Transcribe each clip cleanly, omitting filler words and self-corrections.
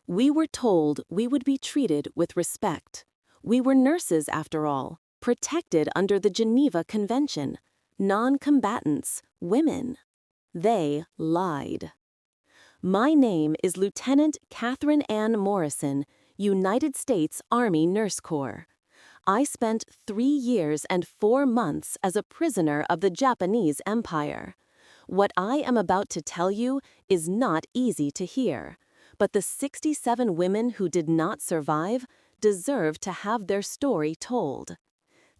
We were told we would be treated with respect. We were nurses, after all, protected under the Geneva Convention, non-combatants, women. They lied. My name is Lieutenant Catherine Ann Morrison, United States Army Nurse Corps. I spent 3 years and 4 months as a prisoner of the Japanese Empire. What I am about to tell you is not easy to hear, but the 67 women who did not survive deserve to have their story told.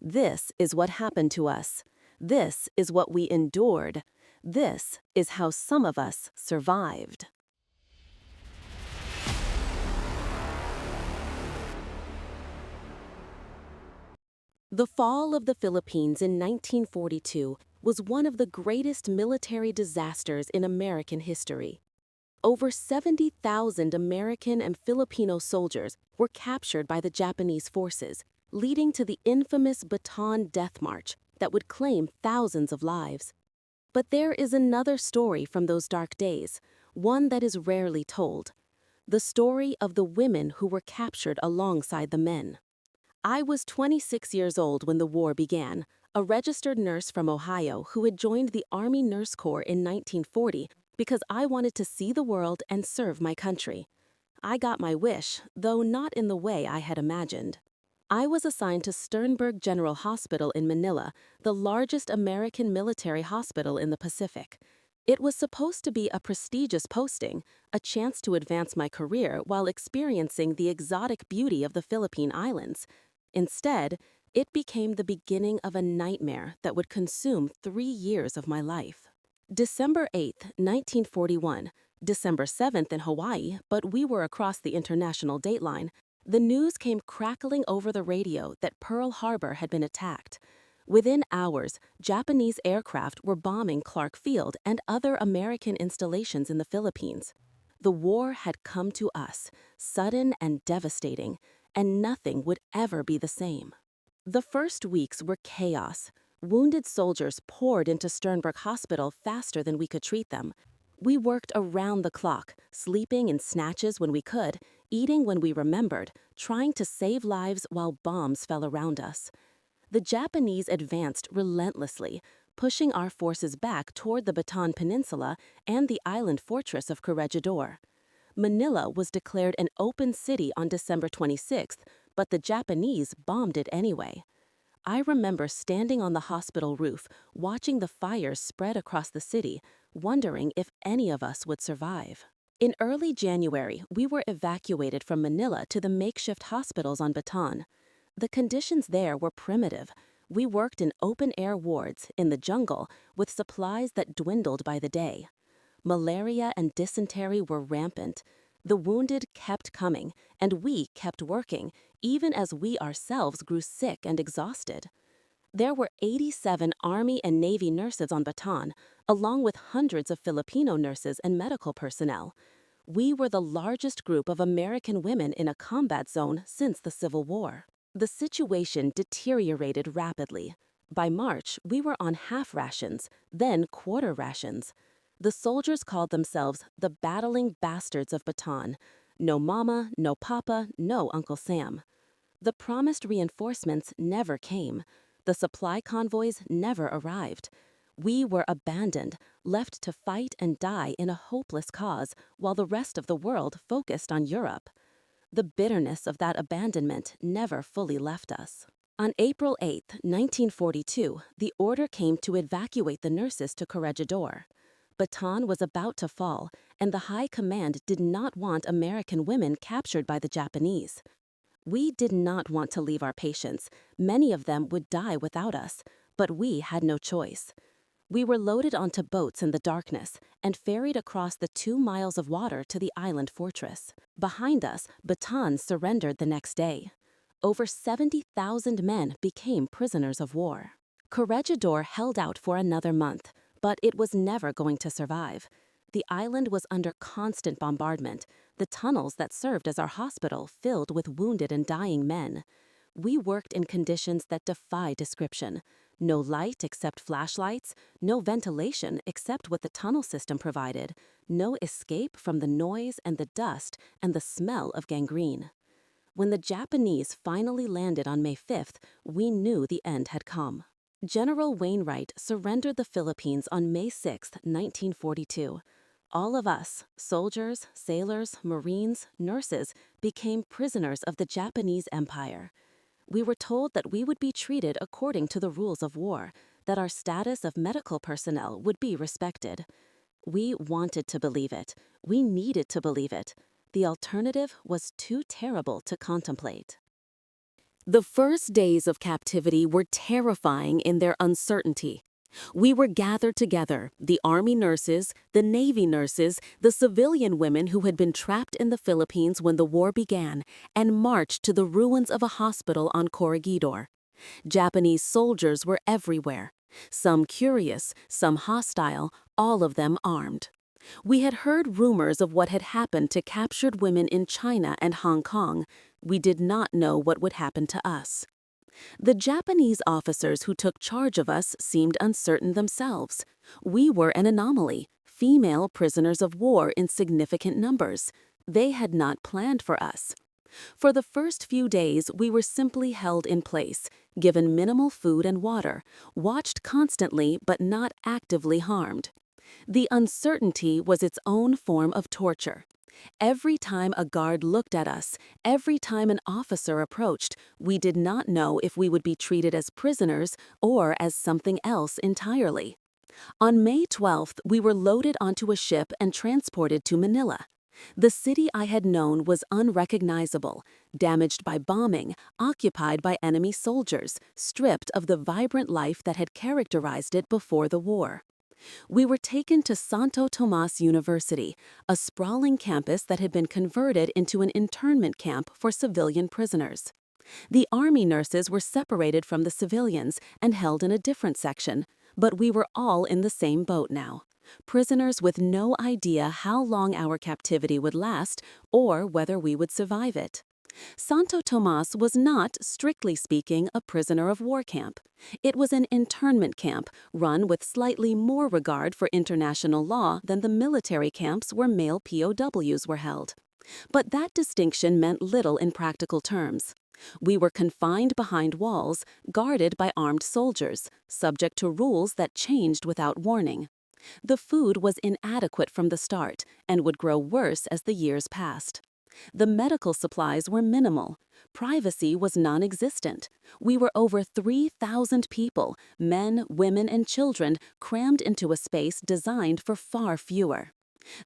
This is what happened to us. This is what we endured. This is how some of us survived. The fall of the Philippines in 1942 was one of the greatest military disasters in American history. Over 70,000 American and Filipino soldiers were captured by the Japanese forces, leading to the infamous Bataan Dth March that would claim thousands of lives. But there is another story from those dark days, one that is rarely told. The story of the women who were captured alongside the men. I was 26 years old when the war began, a registered nurse from Ohio who had joined the Army Nurse Corps in 1940 because I wanted to see the world and serve my country. I got my wish, though not in the way I had imagined. I was assigned to Sternberg General Hospital in Manila, the largest American military hospital in the Pacific. It was supposed to be a prestigious posting, a chance to advance my career while experiencing the exotic beauty of the Philippine Islands. Instead, it became the beginning of a nightmare that would consume 3 years of my life. December 8, 1941, December 7th in Hawaii, but we were across the international dateline, the news came crackling over the radio that Pearl Harbor had been attacked. Within hours, Japanese aircraft were bombing Clark Field and other American installations in the Philippines. The war had come to us, sudden and devastating, and nothing would ever be the same. The first weeks were chaos. Wounded soldiers poured into Sternberg Hospital faster than we could treat them. We worked around the clock, sleeping in snatches when we could, eating when we remembered, trying to save lives while bombs fell around us. The Japanese advanced relentlessly, pushing our forces back toward the Bataan Peninsula and the island fortress of Corregidor. Manila was declared an open city on December 26th, but the Japanese bombed it anyway. I remember standing on the hospital roof, watching the fires spread across the city, wondering if any of us would survive. In early January, we were evacuated from Manila to the makeshift hospitals on Bataan. The conditions there were primitive. We worked in open-air wards, in the jungle, with supplies that dwindled by the day. Malaria and dysentery were rampant. The wounded kept coming, and we kept working, even as we ourselves grew sick and exhausted. There were 87 Army and Navy nurses on Bataan, along with hundreds of Filipino nurses and medical personnel. We were the largest group of American women in a combat zone since the Civil War. The situation deteriorated rapidly. By March, we were on half rations, then quarter rations. The soldiers called themselves the battling bastards of Bataan. No mama, no papa, no Uncle Sam. The promised reinforcements never came. The supply convoys never arrived. We were abandoned, left to fight and die in a hopeless cause, while the rest of the world focused on Europe. The bitterness of that abandonment never fully left us. On April 8, 1942, the order came to evacuate the nurses to Corregidor. Bataan was about to fall, and the High Command did not want American women captured by the Japanese. We did not want to leave our patients. Many of them would die without us, but we had no choice. We were loaded onto boats in the darkness and ferried across the 2 miles of water to the island fortress. Behind us, Bataan surrendered the next day. Over 70,000 men became prisoners of war. Corregidor held out for another month, but it was never going to survive. The island was under constant bombardment, the tunnels that served as our hospital filled with wounded and dying men. We worked in conditions that defy description. No light except flashlights, no ventilation except what the tunnel system provided, no escape from the noise and the dust and the smell of gangrene. When the Japanese finally landed on May 5th, we knew the end had come. General Wainwright surrendered the Philippines on May 6, 1942. All of us, soldiers, sailors, Marines, nurses, became prisoners of the Japanese Empire. We were told that we would be treated according to the rules of war, that our status of medical personnel would be respected. We wanted to believe it. We needed to believe it. The alternative was too terrible to contemplate. The first days of captivity were terrifying in their uncertainty. We were gathered together, the Army nurses, the Navy nurses, the civilian women who had been trapped in the Philippines when the war began, and marched to the ruins of a hospital on Corregidor. Japanese soldiers were everywhere. Some curious, some hostile, all of them armed. We had heard rumors of what had happened to captured women in China and Hong Kong. We did not know what would happen to us. The Japanese officers who took charge of us seemed uncertain themselves. We were an anomaly, female prisoners of war in significant numbers. They had not planned for us. For the first few days, we were simply held in place, given minimal food and water, watched constantly but not actively harmed. The uncertainty was its own form of torture. Every time a guard looked at us, every time an officer approached, we did not know if we would be treated as prisoners or as something else entirely. On May 12th, we were loaded onto a ship and transported to Manila. The city I had known was unrecognizable, damaged by bombing, occupied by enemy soldiers, stripped of the vibrant life that had characterized it before the war. We were taken to Santo Tomas University, a sprawling campus that had been converted into an internment camp for civilian prisoners. The Army nurses were separated from the civilians and held in a different section, but we were all in the same boat now. Prisoners with no idea how long our captivity would last or whether we would survive it. Santo Tomas was not, strictly speaking, a prisoner of war camp. It was an internment camp run with slightly more regard for international law than the military camps where male POWs were held. But that distinction meant little in practical terms. We were confined behind walls, guarded by armed soldiers, subject to rules that changed without warning. The food was inadequate from the start and would grow worse as the years passed. The medical supplies were minimal. Privacy was non-existent. We were over 3,000 people, men, women, and children, crammed into a space designed for far fewer.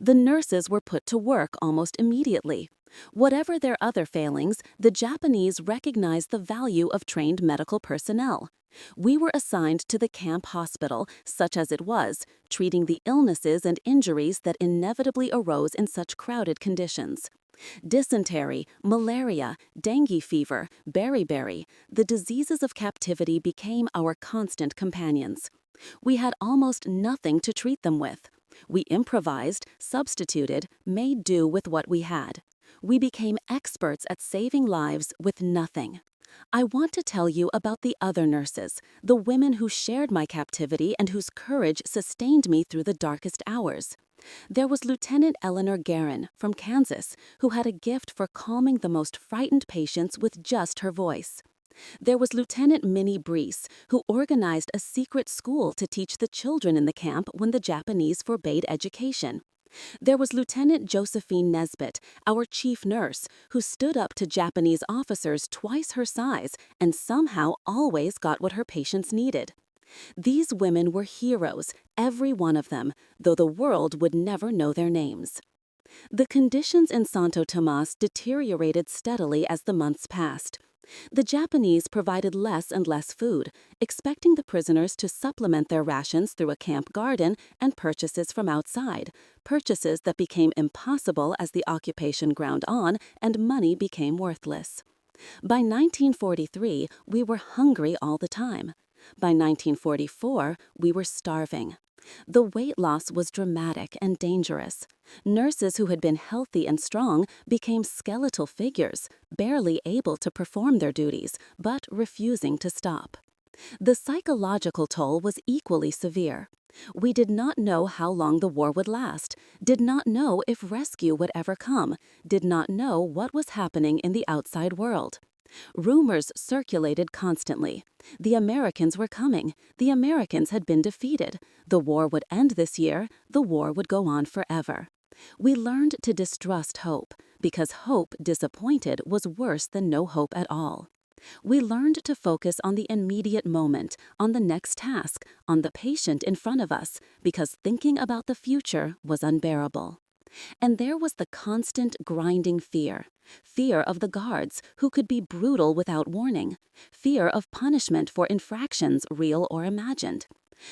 The nurses were put to work almost immediately. Whatever their other failings, the Japanese recognized the value of trained medical personnel. We were assigned to the camp hospital, such as it was, treating the illnesses and injuries that inevitably arose in such crowded conditions. Dysentery, malaria, dengue fever, beriberi, the diseases of captivity became our constant companions. We had almost nothing to treat them with. We improvised, substituted, made do with what we had. We became experts at saving lives with nothing. I want to tell you about the other nurses, the women who shared my captivity and whose courage sustained me through the darkest hours. There was Lieutenant Eleanor Guerin from Kansas, who had a gift for calming the most frightened patients with just her voice. There was Lieutenant Minnie Breese, who organized a secret school to teach the children in the camp when the Japanese forbade education. There was Lieutenant Josephine Nesbitt, our chief nurse, who stood up to Japanese officers twice her size and somehow always got what her patients needed. These women were heroes, every one of them, though the world would never know their names. The conditions in Santo Tomas deteriorated steadily as the months passed. The Japanese provided less and less food, expecting the prisoners to supplement their rations through a camp garden and purchases from outside, purchases that became impossible as the occupation ground on and money became worthless. By 1943, we were hungry all the time. By 1944, we were starving. The weight loss was dramatic and dangerous. Nurses who had been healthy and strong became skeletal figures, barely able to perform their duties, but refusing to stop. The psychological toll was equally severe. We did not know how long the war would last, did not know if rescue would ever come, did not know what was happening in the outside world. Rumors circulated constantly. The Americans were coming. The Americans had been defeated. The war would end this year. The war would go on forever. We learned to distrust hope, because hope disappointed was worse than no hope at all. We learned to focus on the immediate moment, on the next task, on the patient in front of us, because thinking about the future was unbearable. And there was the constant grinding fear. Fear of the guards, who could be brutal without warning. Fear of punishment for infractions, real or imagined.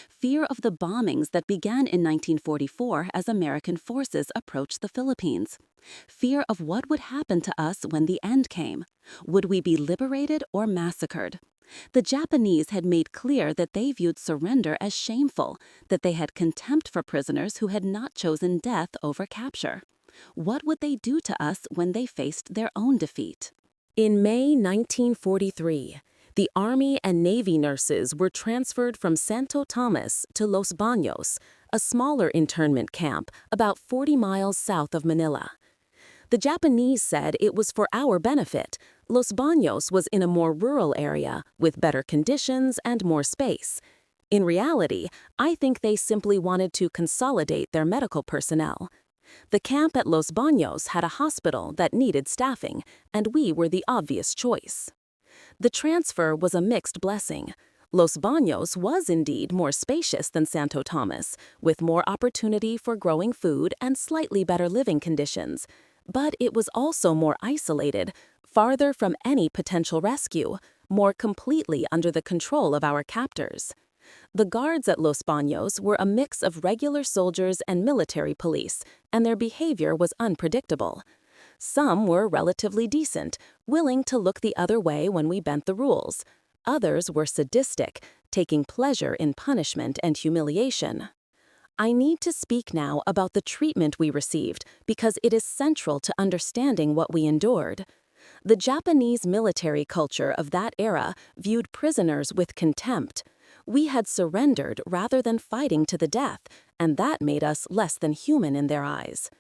Fear of the bombings that began in 1944 as American forces approached the Philippines. Fear of what would happen to us when the end came. Would we be liberated or massacred? The Japanese had made clear that they viewed surrender as shameful, that they had contempt for prisoners who had not chosen death over capture. What would they do to us when they faced their own defeat? In May 1943, the Army and Navy nurses were transferred from Santo Tomas to Los Banos, a smaller internment camp about 40 miles south of Manila. The Japanese said it was for our benefit. Los Banos was in a more rural area with better conditions and more space. In reality, I think they simply wanted to consolidate their medical personnel. The camp at Los Banos had a hospital that needed staffing, and we were the obvious choice. The transfer was a mixed blessing. Los Banos was indeed more spacious than Santo Tomas, with more opportunity for growing food and slightly better living conditions. But it was also more isolated, farther from any potential rescue, more completely under the control of our captors. The guards at Los Banos were a mix of regular soldiers and military police, and their behavior was unpredictable. Some were relatively decent, willing to look the other way when we bent the rules. Others were sadistic, taking pleasure in punishment and humiliation. I need to speak now about the treatment we received because it is central to understanding what we endured. The Japanese military culture of that era viewed prisoners with contempt. We had surrendered rather than fighting to the death, and that made us less than human in their eyes.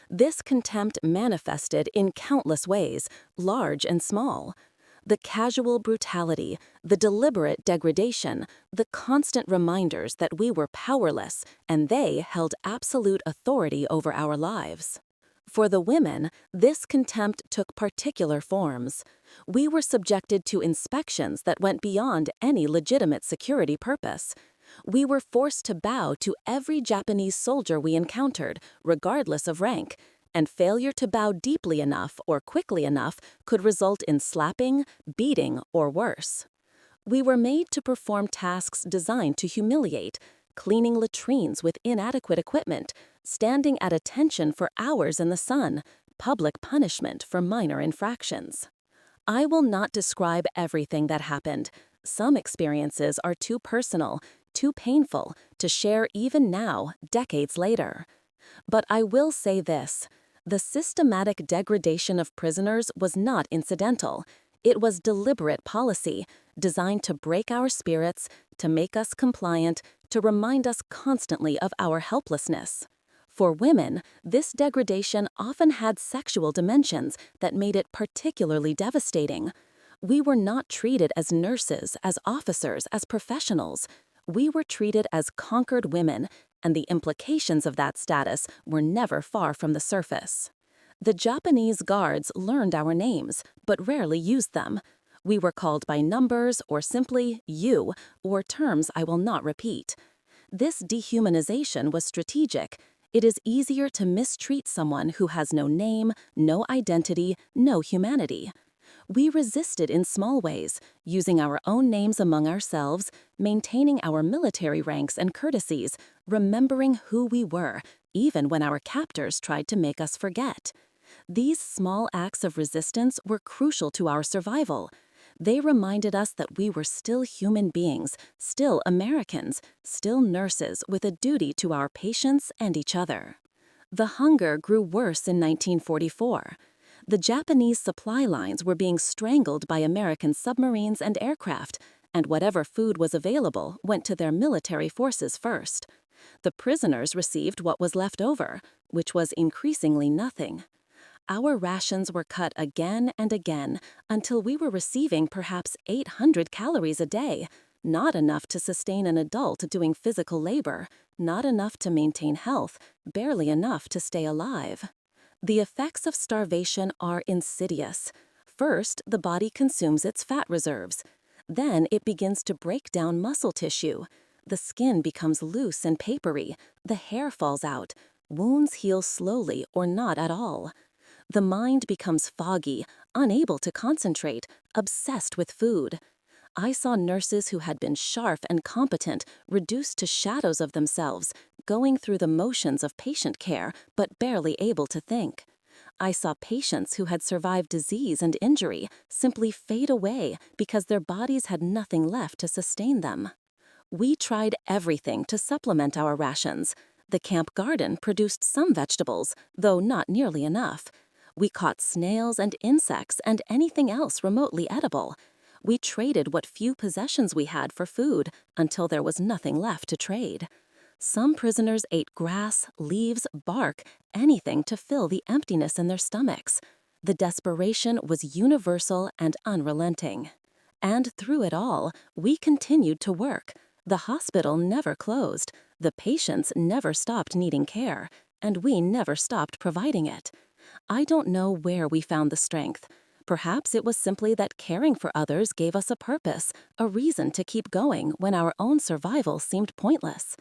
This contempt manifested in countless ways, large and small. The casual brutality, the deliberate degradation, the constant reminders that we were powerless and they held absolute authority over our lives. For the women, this contempt took particular forms. We were subjected to inspections that went beyond any legitimate security purpose. We were forced to bow to every Japanese soldier we encountered, regardless of rank, and failure to bow deeply enough or quickly enough could result in slapping, beating, or worse. We were made to perform tasks designed to humiliate, cleaning latrines with inadequate equipment, standing at attention for hours in the sun, public punishment for minor infractions. I will not describe everything that happened. Some experiences are too personal, too painful to share even now, decades later. But I will say this. The systematic degradation of prisoners was not incidental. It was deliberate policy, designed to break our spirits, to make us compliant, to remind us constantly of our helplessness. For women, this degradation often had sexual dimensions that made it particularly devastating. We were not treated as nurses, as officers, as professionals. We were treated as conquered women, and the implications of that status were never far from the surface. The Japanese guards learned our names, but rarely used them. We were called by numbers or simply you, or terms I will not repeat. This dehumanization was strategic. It is easier to mistreat someone who has no name, no identity, no humanity. We resisted in small ways, using our own names among ourselves, maintaining our military ranks and courtesies, remembering who we were, even when our captors tried to make us forget. These small acts of resistance were crucial to our survival. They reminded us that we were still human beings, still Americans, still nurses with a duty to our patients and each other. The hunger grew worse in 1944. The Japanese supply lines were being strangled by American submarines and aircraft, and whatever food was available went to their military forces first. The prisoners received what was left over, which was increasingly nothing. Our rations were cut again and again until we were receiving perhaps 800 calories a day, not enough to sustain an adult doing physical labor, not enough to maintain health, barely enough to stay alive. The effects of starvation are insidious. First, the body consumes its fat reserves. Then it begins to break down muscle tissue. The skin becomes loose and papery, the hair falls out, wounds heal slowly or not at all. The mind becomes foggy, unable to concentrate, obsessed with food. I saw nurses who had been sharp and competent reduced to shadows of themselves, going through the motions of patient care but barely able to think. I saw patients who had survived disease and injury simply fade away because their bodies had nothing left to sustain them. We tried everything to supplement our rations. The camp garden produced some vegetables, though not nearly enough. We caught snails and insects and anything else remotely edible. We traded what few possessions we had for food until there was nothing left to trade. Some prisoners ate grass, leaves, bark, anything to fill the emptiness in their stomachs. The desperation was universal and unrelenting. And through it all, we continued to work. The hospital never closed, the patients never stopped needing care, and we never stopped providing it. I don't know where we found the strength. Perhaps it was simply that caring for others gave us a purpose, a reason to keep going when our own survival seemed pointless.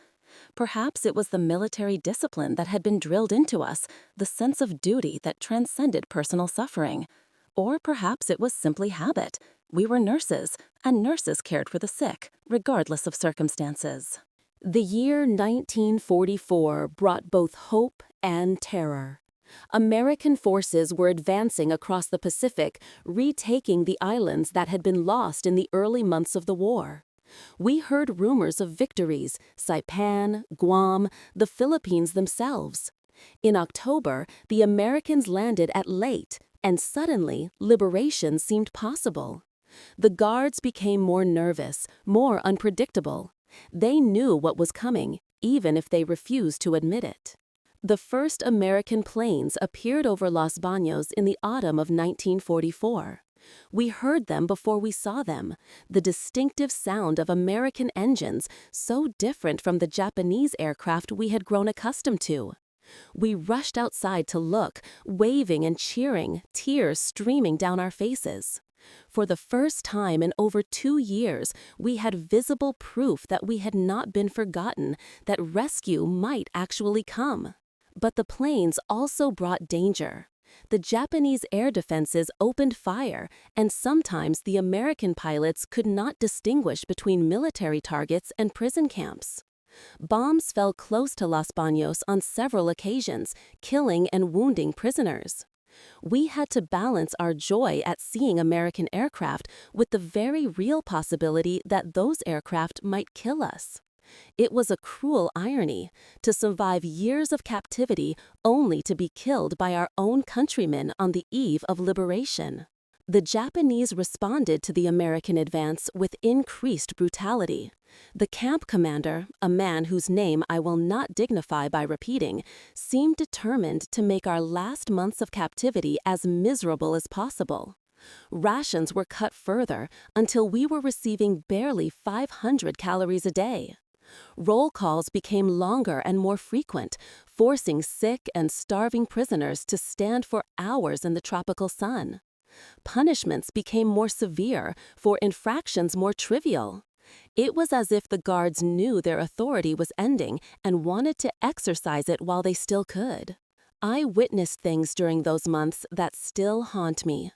Perhaps it was the military discipline that had been drilled into us, the sense of duty that transcended personal suffering. Or perhaps it was simply habit. We were nurses, and nurses cared for the sick, regardless of circumstances. The year 1944 brought both hope and terror. American forces were advancing across the Pacific, retaking the islands that had been lost in the early months of the war. We heard rumors of victories: Saipan, Guam, the Philippines themselves. In October, the Americans landed at Leyte, and suddenly, liberation seemed possible. The guards became more nervous, more unpredictable. They knew what was coming, even if they refused to admit it. The first American planes appeared over Los Banos in the autumn of 1944. We heard them before we saw them, the distinctive sound of American engines, so different from the Japanese aircraft we had grown accustomed to. We rushed outside to look, waving and cheering, tears streaming down our faces. For the first time in over 2 years, we had visible proof that we had not been forgotten, that rescue might actually come. But the planes also brought danger. The Japanese air defenses opened fire, and sometimes the American pilots could not distinguish between military targets and prison camps. Bombs fell close to Los Banos on several occasions, killing and wounding prisoners. We had to balance our joy at seeing American aircraft with the very real possibility that those aircraft might kill us. It was a cruel irony to survive years of captivity only to be killed by our own countrymen on the eve of liberation. The Japanese responded to the American advance with increased brutality. The camp commander, a man whose name I will not dignify by repeating, seemed determined to make our last months of captivity as miserable as possible. Rations were cut further until we were receiving barely 500 calories a day. Roll calls became longer and more frequent, forcing sick and starving prisoners to stand for hours in the tropical sun. Punishments became more severe, for infractions more trivial. It was as if the guards knew their authority was ending and wanted to exercise it while they still could. I witnessed things during those months that still haunt me.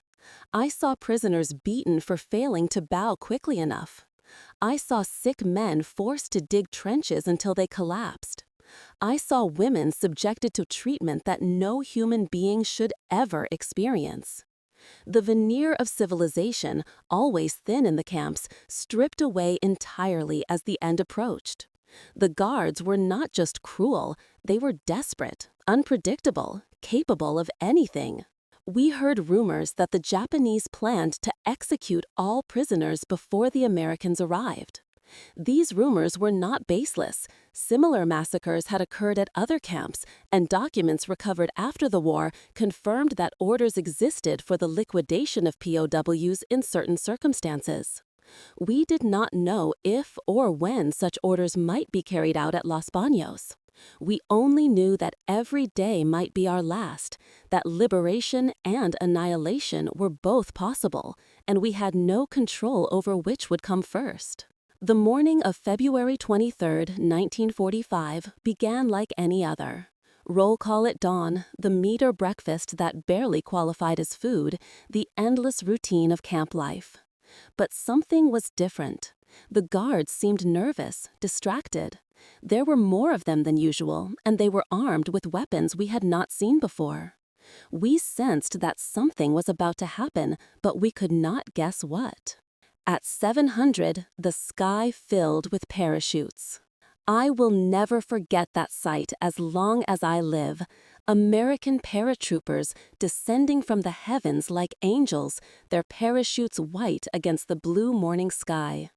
I saw prisoners beaten for failing to bow quickly enough. I saw sick men forced to dig trenches until they collapsed. I saw women subjected to treatment that no human being should ever experience. The veneer of civilization, always thin in the camps, stripped away entirely as the end approached. The guards were not just cruel, they were desperate, unpredictable, capable of anything. We heard rumors that the Japanese planned to execute all prisoners before the Americans arrived. These rumors were not baseless. Similar massacres had occurred at other camps, and documents recovered after the war confirmed that orders existed for the liquidation of POWs in certain circumstances. We did not know if or when such orders might be carried out at Los Banos. We only knew that every day might be our last, that liberation and annihilation were both possible, and we had no control over which would come first. The morning of February 23, 1945, began like any other. Roll call at dawn, the meager breakfast that barely qualified as food, the endless routine of camp life. But something was different. The guards seemed nervous, distracted. There were more of them than usual, and they were armed with weapons we had not seen before. We sensed that something was about to happen, but we could not guess what. At 700, the sky filled with parachutes. I will never forget that sight as long as I live. American paratroopers descending from the heavens like angels, their parachutes white against the blue morning sky.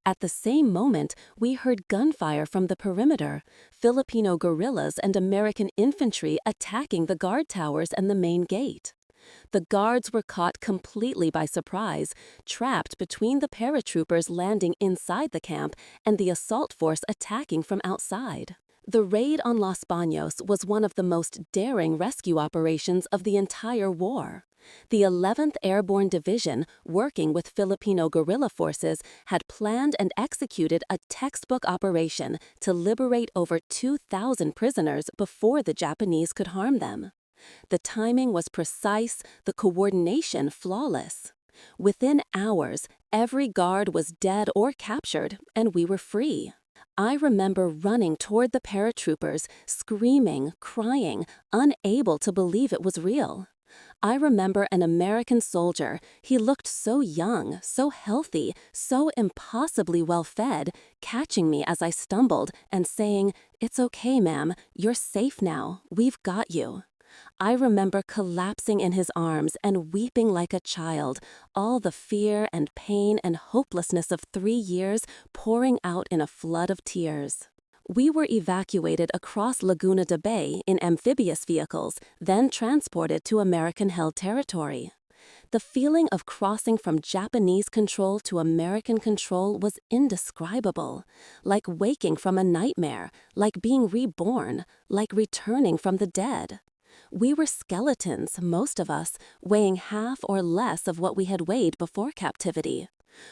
At the same moment, we heard gunfire from the perimeter, Filipino guerrillas and American infantry attacking the guard towers and the main gate. The guards were caught completely by surprise, trapped between the paratroopers landing inside the camp and the assault force attacking from outside. The raid on Los Banos was one of the most daring rescue operations of the entire war. The 11th Airborne Division, working with Filipino guerrilla forces, had planned and executed a textbook operation to liberate over 2,000 prisoners before the Japanese could harm them. The timing was precise, the coordination flawless. Within hours, every guard was dead or captured, and we were free. I remember running toward the paratroopers, screaming, crying, unable to believe it was real. I remember an American soldier. He looked so young, so healthy, so impossibly well fed, catching me as I stumbled and saying, "It's okay, ma'am. You're safe now. We've got you." I remember collapsing in his arms and weeping like a child, all the fear and pain and hopelessness of 3 years pouring out in a flood of tears. We were evacuated across Laguna de Bay in amphibious vehicles, then transported to American-held territory. The feeling of crossing from Japanese control to American control was indescribable, like waking from a nightmare, like being reborn, like returning from the dead. We were skeletons, most of us, weighing half or less of what we had weighed before captivity.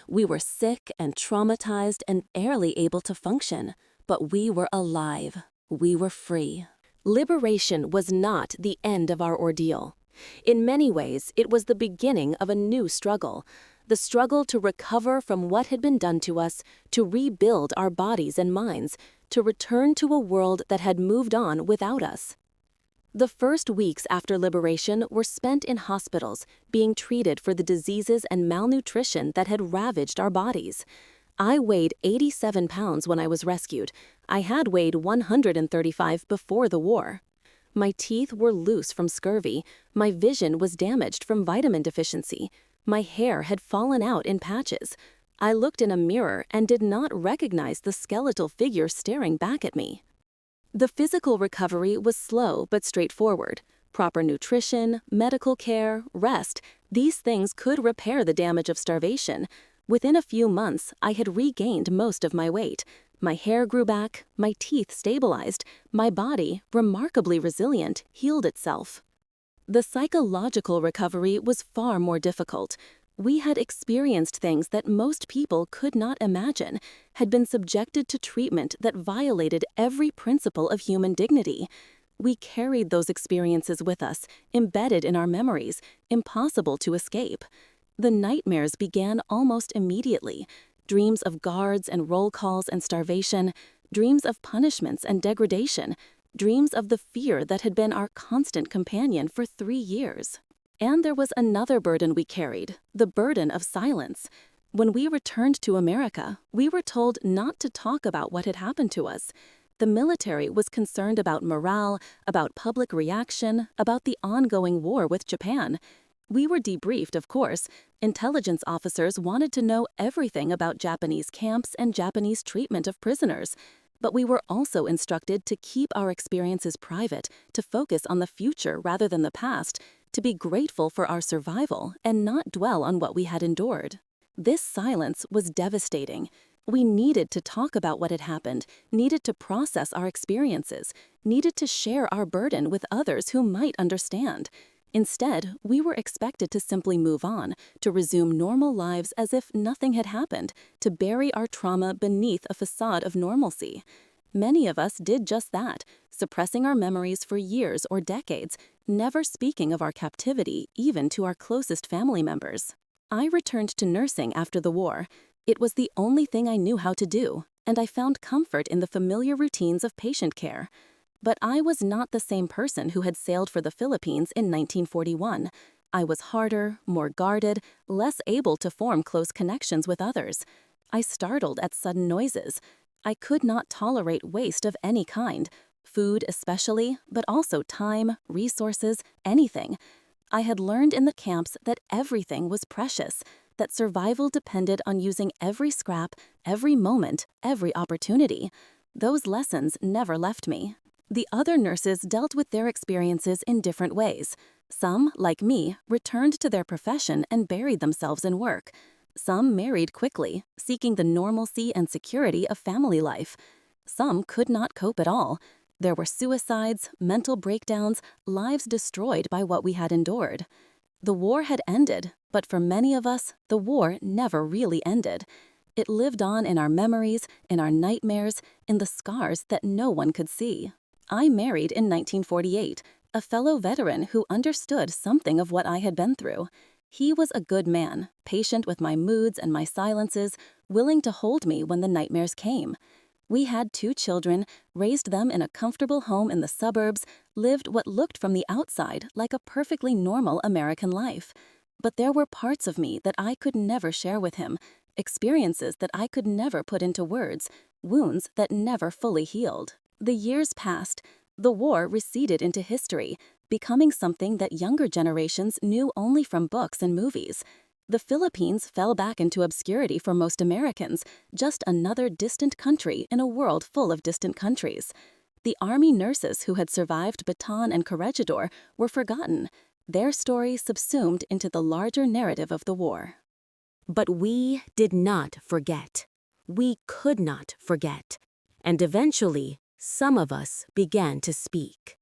We were sick and traumatized and barely able to function, but we were alive. We were free. Liberation was not the end of our ordeal. In many ways, it was the beginning of a new struggle, the struggle to recover from what had been done to us, to rebuild our bodies and minds, to return to a world that had moved on without us. The first weeks after liberation were spent in hospitals, being treated for the diseases and malnutrition that had ravaged our bodies. I weighed 87 pounds when I was rescued. I had weighed 135 before the war. My teeth were loose from scurvy. My vision was damaged from vitamin deficiency. My hair had fallen out in patches. I looked in a mirror and did not recognize the skeletal figure staring back at me. The physical recovery was slow but straightforward. Proper nutrition, medical care, rest, these things could repair the damage of starvation. Within a few months, I had regained most of my weight. My hair grew back, my teeth stabilized, my body, remarkably resilient, healed itself. The psychological recovery was far more difficult. We had experienced things that most people could not imagine, had been subjected to treatment that violated every principle of human dignity. We carried those experiences with us, embedded in our memories, impossible to escape. The nightmares began almost immediately. Dreams of guards and roll calls and starvation, dreams of punishments and degradation, dreams of the fear that had been our constant companion for 3 years. And there was another burden we carried, the burden of silence. When we returned to America, we were told not to talk about what had happened to us. The military was concerned about morale, about public reaction, about the ongoing war with Japan. We were debriefed, of course. Intelligence officers wanted to know everything about Japanese camps and Japanese treatment of prisoners. But we were also instructed to keep our experiences private, to focus on the future rather than the past, to be grateful for our survival and not dwell on what we had endured. This silence was devastating. We needed to talk about what had happened, needed to process our experiences, needed to share our burden with others who might understand. Instead, we were expected to simply move on, to resume normal lives as if nothing had happened, to bury our trauma beneath a facade of normalcy. Many of us did just that, suppressing our memories for years or decades, never speaking of our captivity even to our closest family members. I returned to nursing after the war. It was the only thing I knew how to do, and I found comfort in the familiar routines of patient care. But I was not the same person who had sailed for the Philippines in 1941. I was harder, more guarded, less able to form close connections with others. I startled at sudden noises. I could not tolerate waste of any kind, food especially, but also time, resources, anything. I had learned in the camps that everything was precious, that survival depended on using every scrap, every moment, every opportunity. Those lessons never left me. The other nurses dealt with their experiences in different ways. Some, like me, returned to their profession and buried themselves in work. Some married quickly, seeking the normalcy and security of family life. Some could not cope at all. There were suicides, mental breakdowns, lives destroyed by what we had endured. The war had ended, but for many of us, the war never really ended. It lived on in our memories, in our nightmares, in the scars that no one could see. I married in 1948, a fellow veteran who understood something of what I had been through. He was a good man, patient with my moods and my silences, willing to hold me when the nightmares came. We had 2 children, raised them in a comfortable home in the suburbs, lived what looked from the outside like a perfectly normal American life. But there were parts of me that I could never share with him, experiences that I could never put into words, wounds that never fully healed. The years passed. The war receded into history, becoming something that younger generations knew only from books and movies. The Philippines fell back into obscurity for most Americans, just another distant country in a world full of distant countries. The Army nurses who had survived Bataan and Corregidor were forgotten, their story subsumed into the larger narrative of the war. But we did not forget. We could not forget. And eventually, some of us began to speak.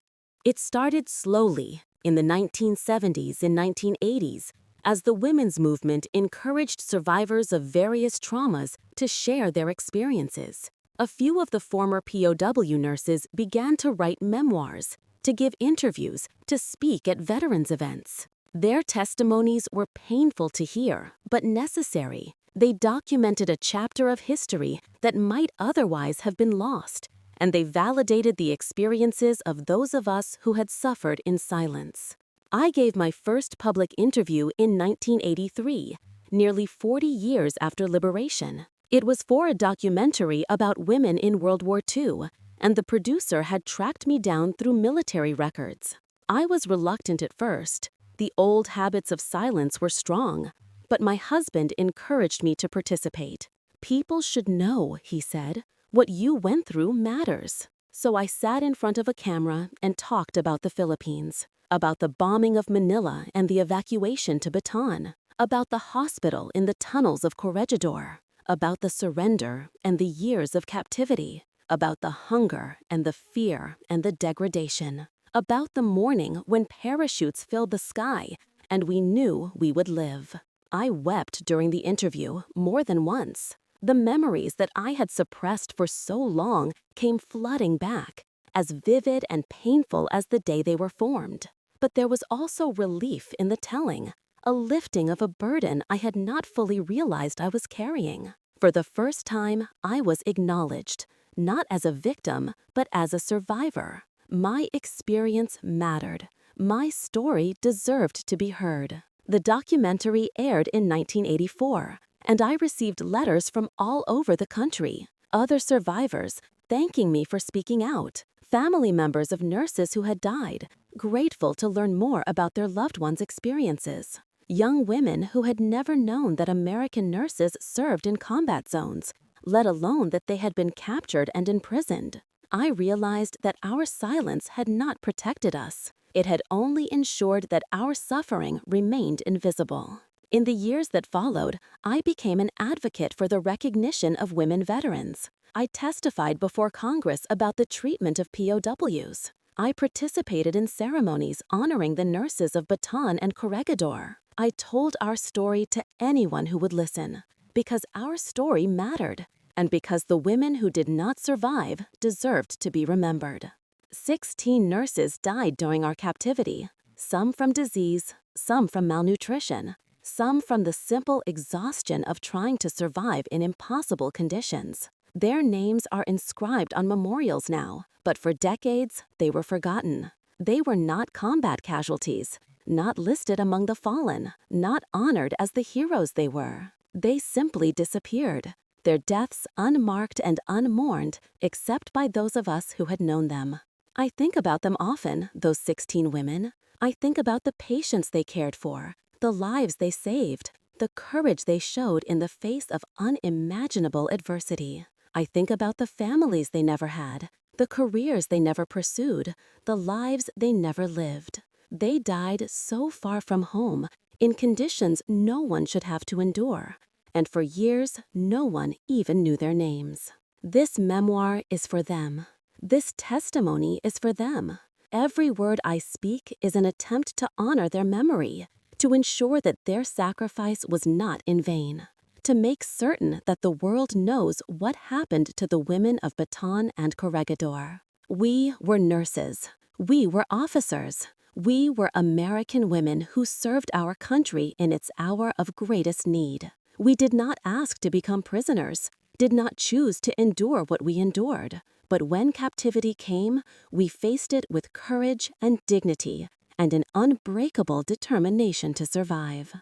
It started slowly in the 1970s and 1980s, as the women's movement encouraged survivors of various traumas to share their experiences. A few of the former POW nurses began to write memoirs, to give interviews, to speak at veterans events. Their testimonies were painful to hear, but necessary. They documented a chapter of history that might otherwise have been lost, and they validated the experiences of those of us who had suffered in silence. I gave my first public interview in 1983, nearly 40 years after liberation. It was for a documentary about women in World War II, and the producer had tracked me down through military records. I was reluctant at first. The old habits of silence were strong, but my husband encouraged me to participate. "People should know," he said. "What you went through matters." So I sat in front of a camera and talked about the Philippines, about the bombing of Manila and the evacuation to Bataan, about the hospital in the tunnels of Corregidor, about the surrender and the years of captivity, about the hunger and the fear and the degradation, about the morning when parachutes filled the sky and we knew we would live. I wept during the interview more than once. The memories that I had suppressed for so long came flooding back, as vivid and painful as the day they were formed. But there was also relief in the telling, a lifting of a burden I had not fully realized I was carrying. For the first time, I was acknowledged, not as a victim, but as a survivor. My experience mattered. My story deserved to be heard. The documentary aired in 1984, and I received letters from all over the country. Other survivors, thanking me for speaking out. Family members of nurses who had died, grateful to learn more about their loved ones' experiences. Young women who had never known that American nurses served in combat zones, let alone that they had been captured and imprisoned. I realized that our silence had not protected us. It had only ensured that our suffering remained invisible. In the years that followed, I became an advocate for the recognition of women veterans. I testified before Congress about the treatment of POWs. I participated in ceremonies honoring the nurses of Bataan and Corregidor. I told our story to anyone who would listen, because our story mattered, and because the women who did not survive deserved to be remembered. 16 nurses died during our captivity, some from disease, some from malnutrition, some from the simple exhaustion of trying to survive in impossible conditions. Their names are inscribed on memorials now, but for decades, they were forgotten. They were not combat casualties, not listed among the fallen, not honored as the heroes they were. They simply disappeared, their deaths unmarked and unmourned, except by those of us who had known them. I think about them often, those 16 women. I think about the patients they cared for, the lives they saved, the courage they showed in the face of unimaginable adversity. I think about the families they never had, the careers they never pursued, the lives they never lived. They died so far from home, in conditions no one should have to endure, and for years no one even knew their names. This memoir is for them. This testimony is for them. Every word I speak is an attempt to honor their memory, to ensure that their sacrifice was not in vain, to make certain that the world knows what happened to the women of Bataan and Corregidor. We were nurses. We were officers. We were American women who served our country in its hour of greatest need. We did not ask to become prisoners, did not choose to endure what we endured. But when captivity came, we faced it with courage and dignity and an unbreakable determination to survive.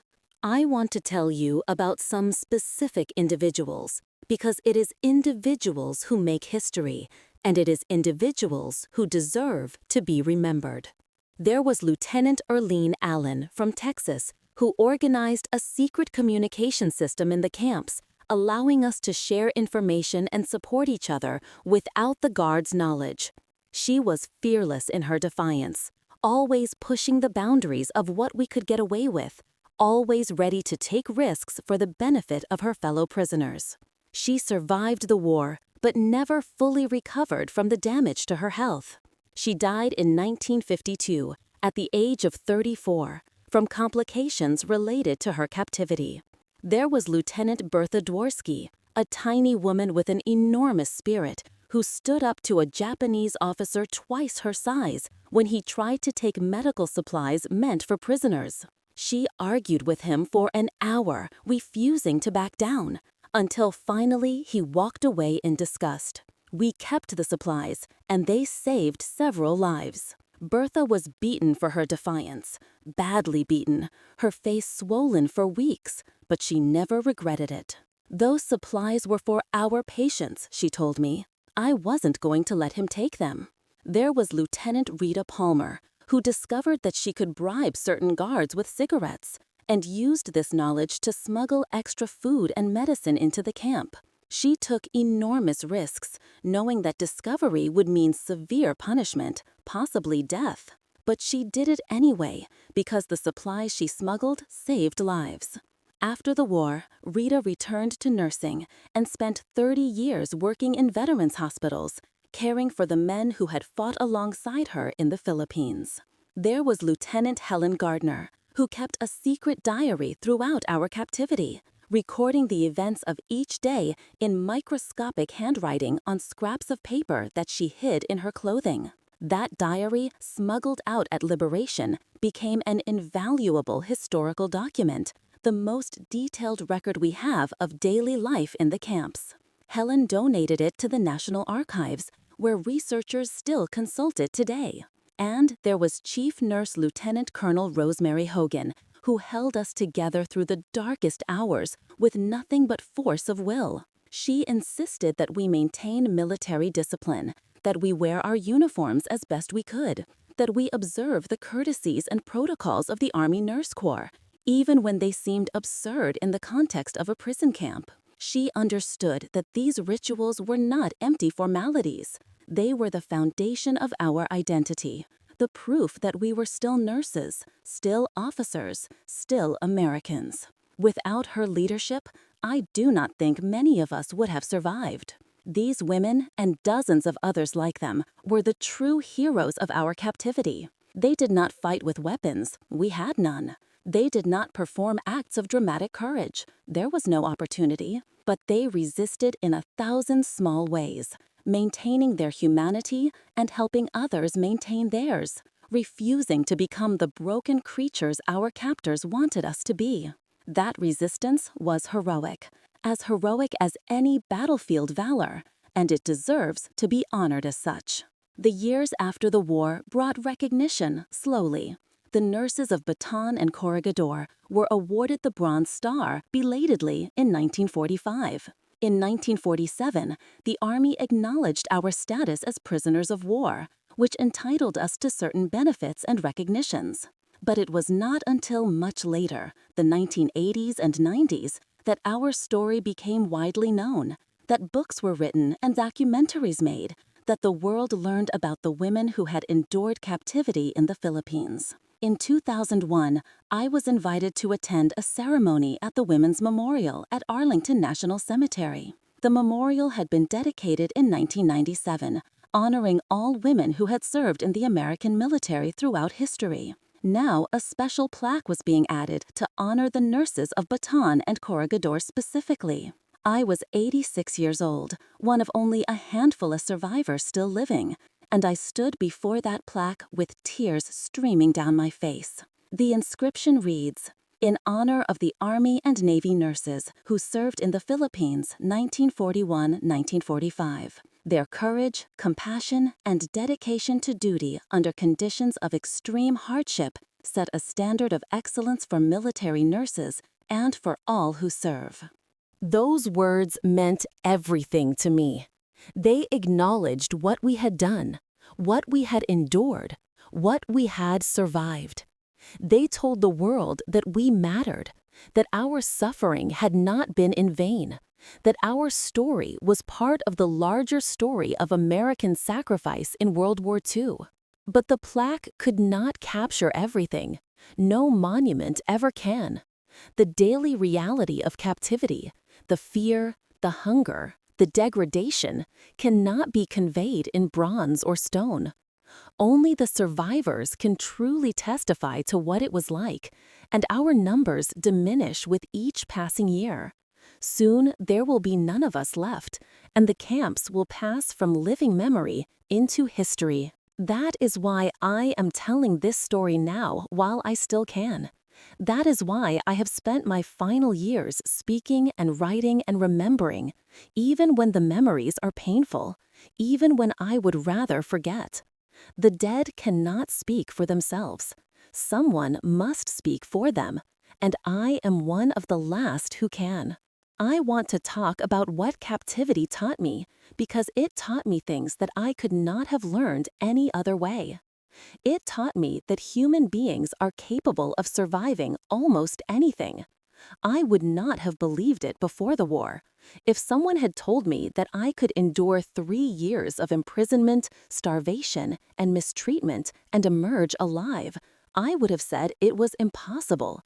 I want to tell you about some specific individuals, because it is individuals who make history, and it is individuals who deserve to be remembered. There was Lieutenant Earlene Allen from Texas, who organized a secret communication system in the camps, allowing us to share information and support each other without the guards' knowledge. She was fearless in her defiance, always pushing the boundaries of what we could get away with, always ready to take risks for the benefit of her fellow prisoners. She survived the war, but never fully recovered from the damage to her health. She died in 1952, at the age of 34, from complications related to her captivity. There was Lieutenant Bertha Dworsky, a tiny woman with an enormous spirit, who stood up to a Japanese officer twice her size when he tried to take medical supplies meant for prisoners. She argued with him for an hour, refusing to back down, until finally he walked away in disgust. We kept the supplies, and they saved several lives. Bertha was beaten for her defiance, badly beaten, her face swollen for weeks, but she never regretted it. Those supplies were for our patients, she told me. I wasn't going to let him take them. There was Lieutenant Rita Palmer, who discovered that she could bribe certain guards with cigarettes, and used this knowledge to smuggle extra food and medicine into the camp. She took enormous risks, knowing that discovery would mean severe punishment, possibly death. But she did it anyway, because the supplies she smuggled saved lives. After the war, Rita returned to nursing and spent 30 years working in veterans' hospitals, caring for the men who had fought alongside her in the Philippines. There was Lieutenant Helen Gardner, who kept a secret diary throughout our captivity, recording the events of each day in microscopic handwriting on scraps of paper that she hid in her clothing. That diary, smuggled out at liberation, became an invaluable historical document, the most detailed record we have of daily life in the camps. Helen donated it to the National Archives, where researchers still consult it today. And there was Chief Nurse Lieutenant Colonel Rosemary Hogan, who held us together through the darkest hours with nothing but force of will. She insisted that we maintain military discipline, that we wear our uniforms as best we could, that we observe the courtesies and protocols of the Army Nurse Corps, even when they seemed absurd in the context of a prison camp. She understood that these rituals were not empty formalities. They were the foundation of our identity, the proof that we were still nurses, still officers, still Americans. Without her leadership, I do not think many of us would have survived. These women, and dozens of others like them, were the true heroes of our captivity. They did not fight with weapons. We had none. They did not perform acts of dramatic courage. There was no opportunity. But they resisted in 1,000 small ways, maintaining their humanity and helping others maintain theirs, refusing to become the broken creatures our captors wanted us to be. That resistance was heroic as any battlefield valor, and it deserves to be honored as such. The years after the war brought recognition slowly. The nurses of Bataan and Corregidor were awarded the Bronze Star belatedly in 1945. In 1947, the Army acknowledged our status as prisoners of war, which entitled us to certain benefits and recognitions. But it was not until much later, the 1980s and 90s, that our story became widely known, that books were written and documentaries made, that the world learned about the women who had endured captivity in the Philippines. In 2001, I was invited to attend a ceremony at the Women's Memorial at Arlington National Cemetery. The memorial had been dedicated in 1997, honoring all women who had served in the American military throughout history. Now, a special plaque was being added to honor the nurses of Bataan and Corregidor specifically. I was 86 years old, one of only a handful of survivors still living, and I stood before that plaque with tears streaming down my face. The inscription reads, "In honor of the Army and Navy nurses who served in the Philippines 1941-1945. Their courage, compassion, and dedication to duty under conditions of extreme hardship set a standard of excellence for military nurses and for all who serve." Those words meant everything to me. They acknowledged what we had done, what we had endured, what we had survived. They told the world that we mattered, that our suffering had not been in vain, that our story was part of the larger story of American sacrifice in World War II. But the plaque could not capture everything. No monument ever can. The daily reality of captivity, the fear, the hunger, the degradation, cannot be conveyed in bronze or stone. Only the survivors can truly testify to what it was like, and our numbers diminish with each passing year. Soon there will be none of us left, and the camps will pass from living memory into history. That is why I am telling this story now while I still can. That is why I have spent my final years speaking and writing and remembering, even when the memories are painful, even when I would rather forget. The dead cannot speak for themselves. Someone must speak for them, and I am one of the last who can. I want to talk about what captivity taught me, because it taught me things that I could not have learned any other way. It taught me that human beings are capable of surviving almost anything. I would not have believed it before the war. If someone had told me that I could endure 3 years of imprisonment, starvation, and mistreatment and emerge alive, I would have said it was impossible.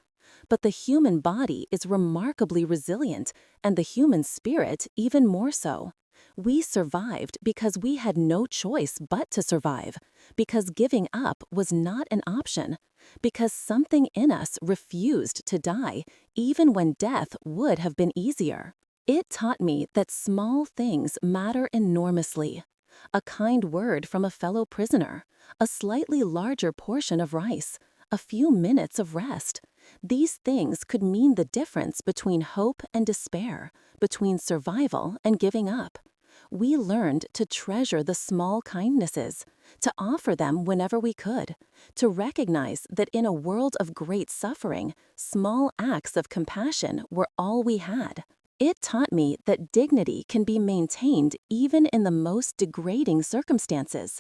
But the human body is remarkably resilient, and the human spirit even more so. We survived because we had no choice but to survive, because giving up was not an option, because something in us refused to die, even when death would have been easier. It taught me that small things matter enormously. A kind word from a fellow prisoner, a slightly larger portion of rice, a few minutes of rest. These things could mean the difference between hope and despair, between survival and giving up. We learned to treasure the small kindnesses, to offer them whenever we could, to recognize that in a world of great suffering, small acts of compassion were all we had. It taught me that dignity can be maintained even in the most degrading circumstances.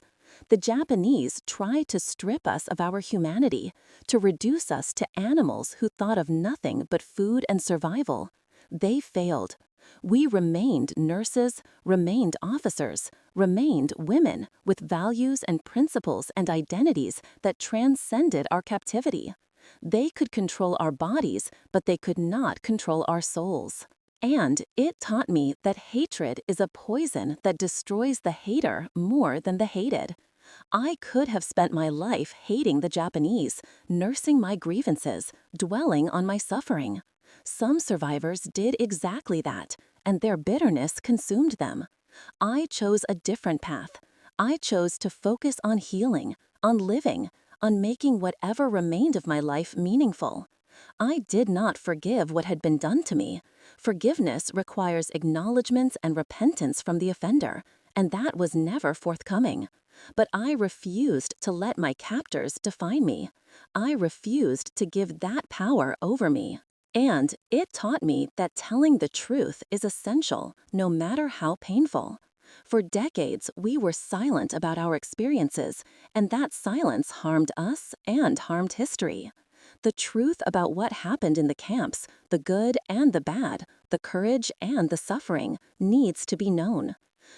The Japanese tried to strip us of our humanity, to reduce us to animals who thought of nothing but food and survival. They failed. We remained nurses, remained officers, remained women with values and principles and identities that transcended our captivity. They could control our bodies, but they could not control our souls. And it taught me that hatred is a poison that destroys the hater more than the hated. I could have spent my life hating the Japanese, nursing my grievances, dwelling on my suffering. Some survivors did exactly that, and their bitterness consumed them. I chose a different path. I chose to focus on healing, on living, on making whatever remained of my life meaningful. I did not forgive what had been done to me. Forgiveness requires acknowledgement and repentance from the offender, and that was never forthcoming. But I refused to let my captors define me. I refused to give that power over me. And it taught me that telling the truth is essential, no matter how painful. For decades, we were silent about our experiences, and that silence harmed us and harmed history. The truth about what happened in the camps, the good and the bad, the courage and the suffering, needs to be known.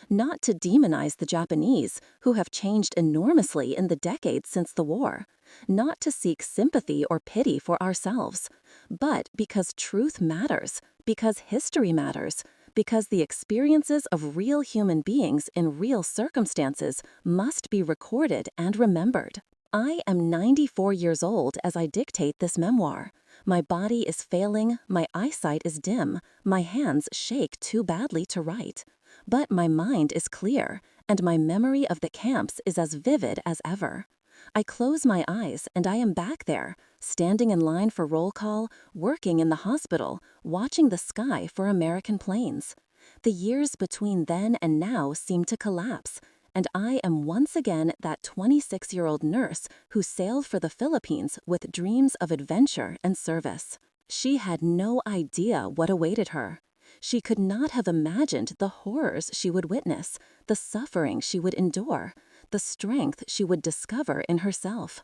Not to demonize the Japanese, who have changed enormously in the decades since the war. Not to seek sympathy or pity for ourselves. But because truth matters, because history matters, because the experiences of real human beings in real circumstances must be recorded and remembered. I am 94 years old as I dictate this memoir. My body is failing, my eyesight is dim, my hands shake too badly to write. But my mind is clear, and my memory of the camps is as vivid as ever. I close my eyes and I am back there, standing in line for roll call, working in the hospital, watching the sky for American planes. The years between then and now seem to collapse, and I am once again that 26-year-old nurse who sailed for the Philippines with dreams of adventure and service. She had no idea what awaited her. She could not have imagined the horrors she would witness, the suffering she would endure, the strength she would discover in herself.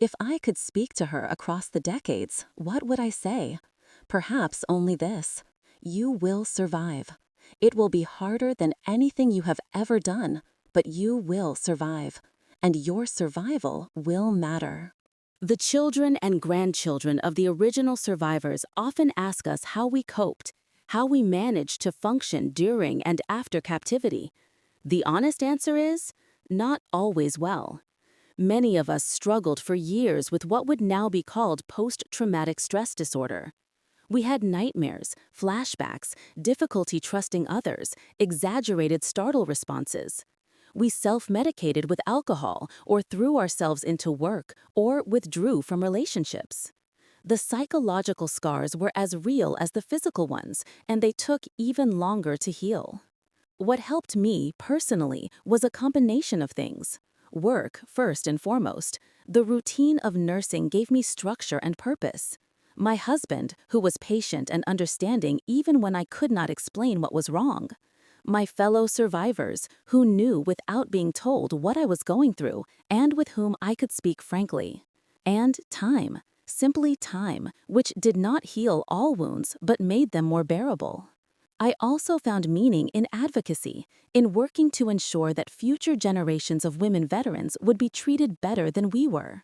If I could speak to her across the decades, what would I say? Perhaps only this: you will survive. It will be harder than anything you have ever done, but you will survive, and your survival will matter. The children and grandchildren of the original survivors often ask us how we coped, how we managed to function during and after captivity. The honest answer is, not always well. Many of us struggled for years with what would now be called post-traumatic stress disorder. We had nightmares, flashbacks, difficulty trusting others, exaggerated startle responses. We self-medicated with alcohol or threw ourselves into work or withdrew from relationships. The psychological scars were as real as the physical ones, and they took even longer to heal. What helped me, personally, was a combination of things. Work, first and foremost. The routine of nursing gave me structure and purpose. My husband, who was patient and understanding even when I could not explain what was wrong. My fellow survivors, who knew without being told what I was going through and with whom I could speak frankly. And time. Simply time, which did not heal all wounds but made them more bearable. I also found meaning in advocacy, in working to ensure that future generations of women veterans would be treated better than we were.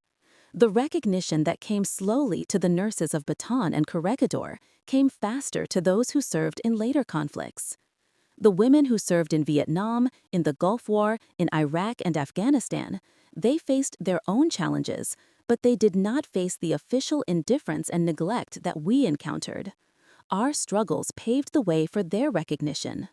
The recognition that came slowly to the nurses of Bataan and Corregidor came faster to those who served in later conflicts. The women who served in Vietnam, in the Gulf War, in Iraq and Afghanistan, they faced their own challenges, but they did not face the official indifference and neglect that we encountered. Our struggles paved the way for their recognition.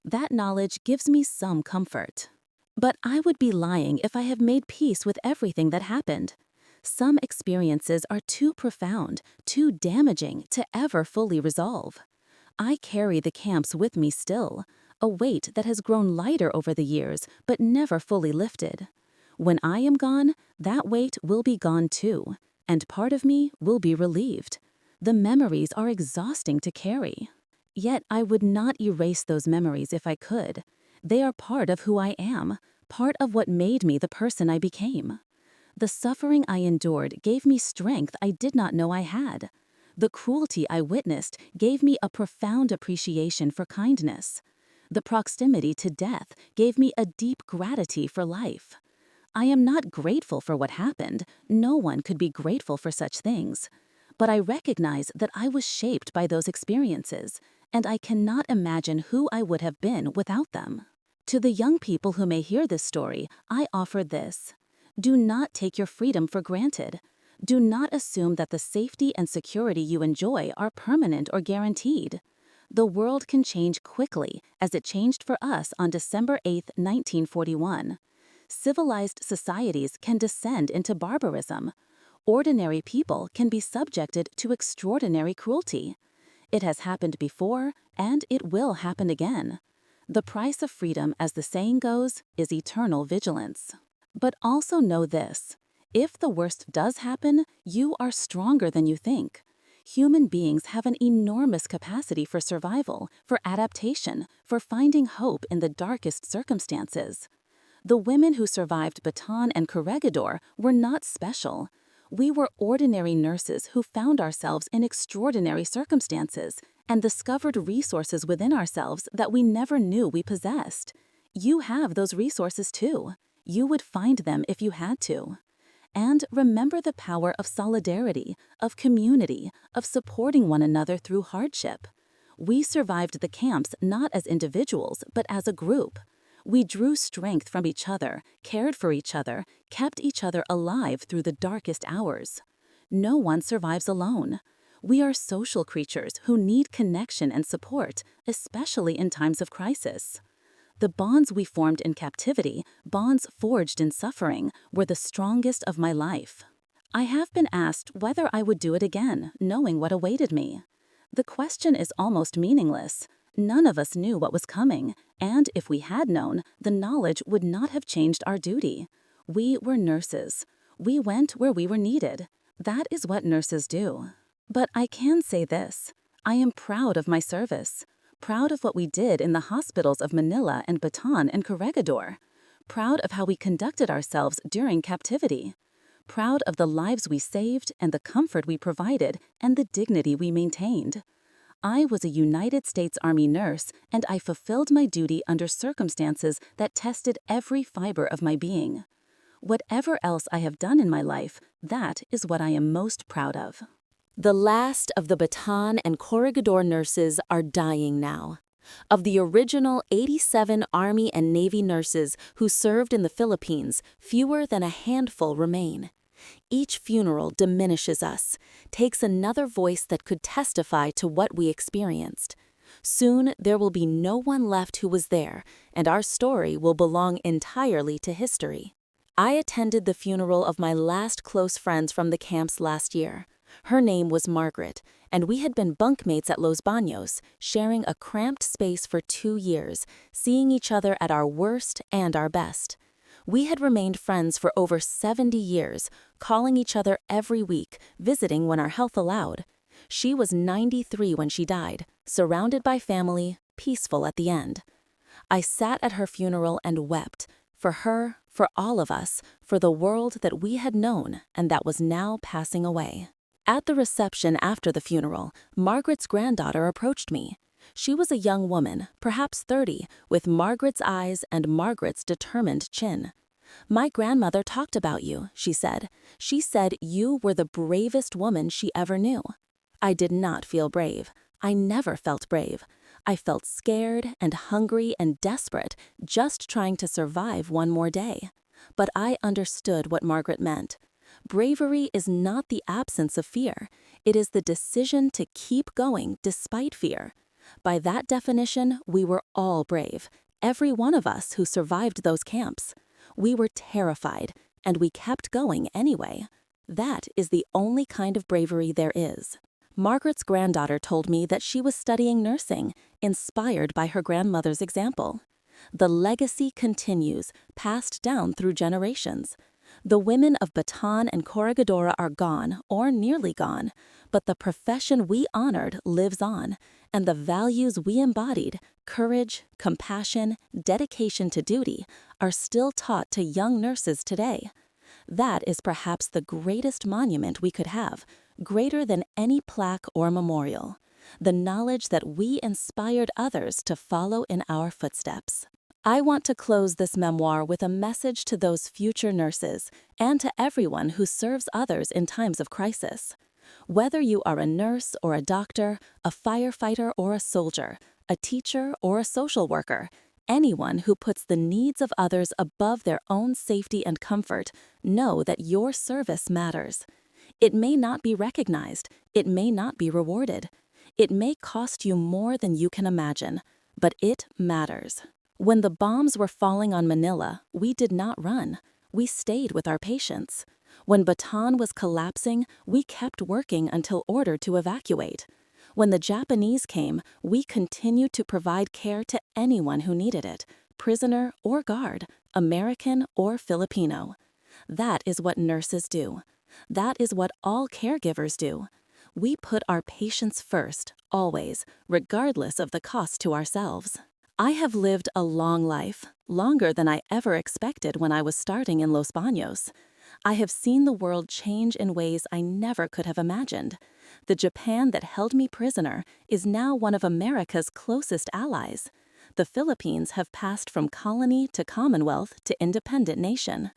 That knowledge gives me some comfort. But I would be lying if I have made peace with everything that happened. Some experiences are too profound, too damaging to ever fully resolve. I carry the camps with me still, a weight that has grown lighter over the years but never fully lifted. When I am gone, that weight will be gone too, and part of me will be relieved. The memories are exhausting to carry. Yet I would not erase those memories if I could. They are part of who I am, part of what made me the person I became. The suffering I endured gave me strength I did not know I had. The cruelty I witnessed gave me a profound appreciation for kindness. The proximity to death gave me a deep gratitude for life. I am not grateful for what happened. No one could be grateful for such things. But I recognize that I was shaped by those experiences, and I cannot imagine who I would have been without them. To the young people who may hear this story, I offer this. Do not take your freedom for granted. Do not assume that the safety and security you enjoy are permanent or guaranteed. The world can change quickly, as it changed for us on December 8, 1941. Civilized societies can descend into barbarism. Ordinary people can be subjected to extraordinary cruelty. It has happened before, and it will happen again. The price of freedom, as the saying goes, is eternal vigilance. But also know this: if the worst does happen, you are stronger than you think. Human beings have an enormous capacity for survival, for adaptation, for finding hope in the darkest circumstances. The women who survived Bataan and Corregidor were not special. We were ordinary nurses who found ourselves in extraordinary circumstances and discovered resources within ourselves that we never knew we possessed. You have those resources too. You would find them if you had to. And remember the power of solidarity, of community, of supporting one another through hardship. We survived the camps not as individuals, but as a group. We drew strength from each other, cared for each other, kept each other alive through the darkest hours. No one survives alone. We are social creatures who need connection and support, especially in times of crisis. The bonds we formed in captivity, bonds forged in suffering, were the strongest of my life. I have been asked whether I would do it again, knowing what awaited me. The question is almost meaningless. None of us knew what was coming, and if we had known, the knowledge would not have changed our duty. We were nurses. We went where we were needed. That is what nurses do. But I can say this: I am proud of my service. Proud of what we did in the hospitals of Manila and Bataan and Corregidor. Proud of how we conducted ourselves during captivity. Proud of the lives we saved and the comfort we provided and the dignity we maintained. I was a United States Army nurse, and I fulfilled my duty under circumstances that tested every fiber of my being. Whatever else I have done in my life, that is what I am most proud of. The last of the Bataan and Corregidor nurses are dying now. Of the original 87 Army and Navy nurses who served in the Philippines, fewer than a handful remain. Each funeral diminishes us, takes another voice that could testify to what we experienced. Soon there will be no one left who was there, and our story will belong entirely to history. I attended the funeral of my last close friends from the camps last year. Her name was Margaret, and we had been bunkmates at Los Banos, sharing a cramped space for 2 years, seeing each other at our worst and our best. We had remained friends for over 70 years, calling each other every week, visiting when our health allowed. She was 93 when she died, surrounded by family, peaceful at the end. I sat at her funeral and wept, for her, for all of us, for the world that we had known and that was now passing away. At the reception after the funeral, Margaret's granddaughter approached me. She was a young woman, perhaps 30, with Margaret's eyes and Margaret's determined chin. "My grandmother talked about you," she said. "She said you were the bravest woman she ever knew." I did not feel brave. I never felt brave. I felt scared and hungry and desperate, just trying to survive one more day. But I understood what Margaret meant. Bravery is not the absence of fear. It is the decision to keep going despite fear. By that definition, we were all brave, every one of us who survived those camps. We were terrified, and we kept going anyway. That is the only kind of bravery there is. Margaret's granddaughter told me that she was studying nursing, inspired by her grandmother's example. The legacy continues, passed down through generations. The women of Bataan and Corregidor are gone, or nearly gone, but the profession we honored lives on, and the values we embodied, courage, compassion, dedication to duty, are still taught to young nurses today. That is perhaps the greatest monument we could have, greater than any plaque or memorial. The knowledge that we inspired others to follow in our footsteps. I want to close this memoir with a message to those future nurses and to everyone who serves others in times of crisis. Whether you are a nurse or a doctor, a firefighter or a soldier, a teacher or a social worker, anyone who puts the needs of others above their own safety and comfort, know that your service matters. It may not be recognized, it may not be rewarded. It may cost you more than you can imagine, but it matters. When the bombs were falling on Manila, we did not run. We stayed with our patients. When Bataan was collapsing, we kept working until ordered to evacuate. When the Japanese came, we continued to provide care to anyone who needed it, prisoner or guard, American or Filipino. That is what nurses do. That is what all caregivers do. We put our patients first, always, regardless of the cost to ourselves. I have lived a long life, longer than I ever expected when I was starting in Los Banos. I have seen the world change in ways I never could have imagined. The Japan that held me prisoner is now one of America's closest allies. The Philippines have passed from colony to commonwealth to independent nation.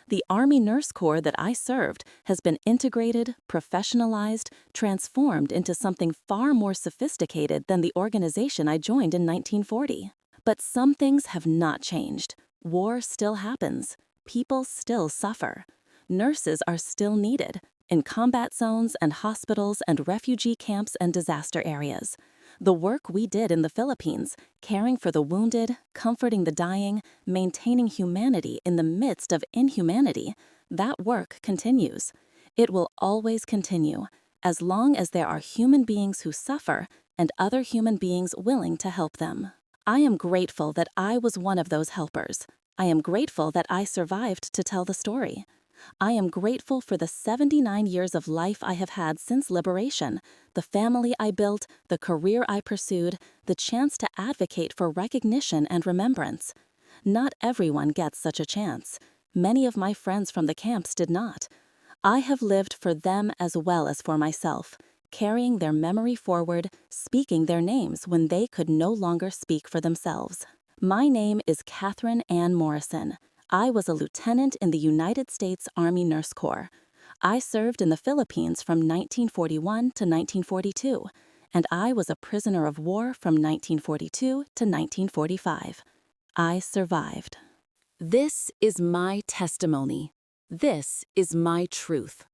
The Army Nurse Corps that I served has been integrated, professionalized, transformed into something far more sophisticated than the organization I joined in 1940. But some things have not changed. War still happens. People still suffer. Nurses are still needed in combat zones and hospitals and refugee camps and disaster areas. The work we did in the Philippines, caring for the wounded, comforting the dying, maintaining humanity in the midst of inhumanity, that work continues. It will always continue, as long as there are human beings who suffer and other human beings willing to help them. I am grateful that I was one of those helpers. I am grateful that I survived to tell the story. I am grateful for the 79 years of life I have had since liberation, the family I built, the career I pursued, the chance to advocate for recognition and remembrance. Not everyone gets such a chance. Many of my friends from the camps did not. I have lived for them as well as for myself, carrying their memory forward, speaking their names when they could no longer speak for themselves. My name is Catherine Ann Morrison. I was a lieutenant in the United States Army Nurse Corps. I served in the Philippines from 1941 to 1942, and I was a prisoner of war from 1942 to 1945. I survived. This is my testimony. This is my truth.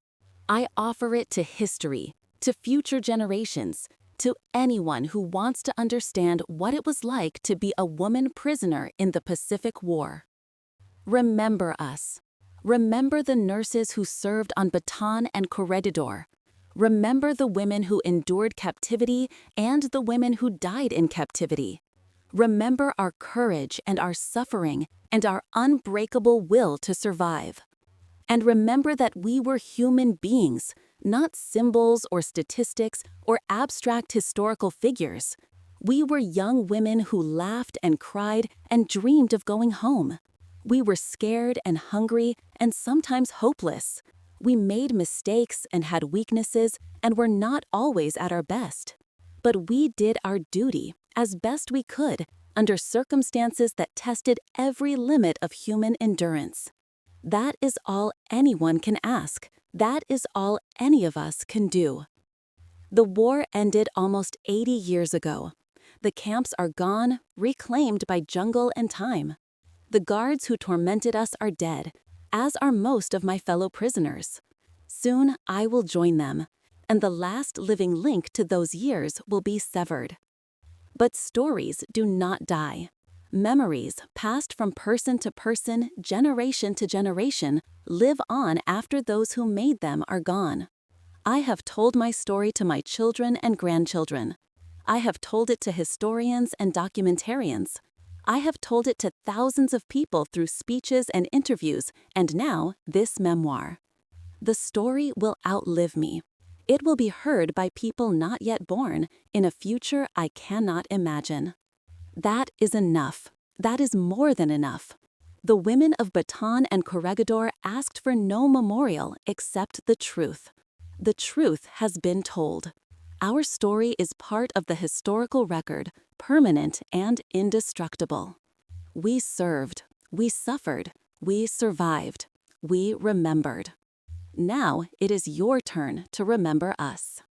I offer it to history, to future generations, to anyone who wants to understand what it was like to be a woman prisoner in the Pacific War. Remember us. Remember the nurses who served on Bataan and Corregidor. Remember the women who endured captivity and the women who died in captivity. Remember our courage and our suffering and our unbreakable will to survive. And remember that we were human beings, not symbols or statistics or abstract historical figures. We were young women who laughed and cried and dreamed of going home. We were scared and hungry and sometimes hopeless. We made mistakes and had weaknesses and were not always at our best. But we did our duty as best we could under circumstances that tested every limit of human endurance. That is all anyone can ask. That is all any of us can do. The war ended almost 80 years ago. The camps are gone, reclaimed by jungle and time. The guards who tormented us are dead, as are most of my fellow prisoners. Soon I will join them, and the last living link to those years will be severed. But stories do not die. Memories, passed from person to person, generation to generation, live on after those who made them are gone. I have told my story to my children and grandchildren. I have told it to historians and documentarians. I have told it to thousands of people through speeches and interviews, and now this memoir. The story will outlive me. It will be heard by people not yet born in a future I cannot imagine. That is enough. That is more than enough. The women of Bataan and Corregidor asked for no memorial except the truth. The truth has been told. Our story is part of the historical record, permanent and indestructible. We served, we suffered, we survived, we remembered. Now it is your turn to remember us.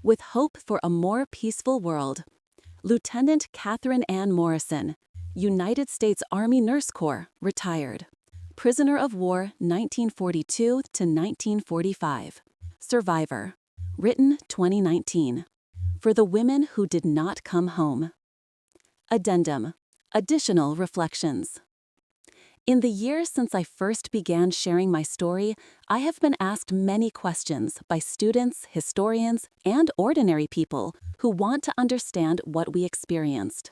With hope for a more peaceful world, Lieutenant Catherine Ann Morrison, United States Army Nurse Corps, retired. Prisoner of War 1942 to 1945. Survivor. Written 2019. For the women who did not come home. Addendum. Additional reflections. In the years since I first began sharing my story, I have been asked many questions by students, historians, and ordinary people who want to understand what we experienced.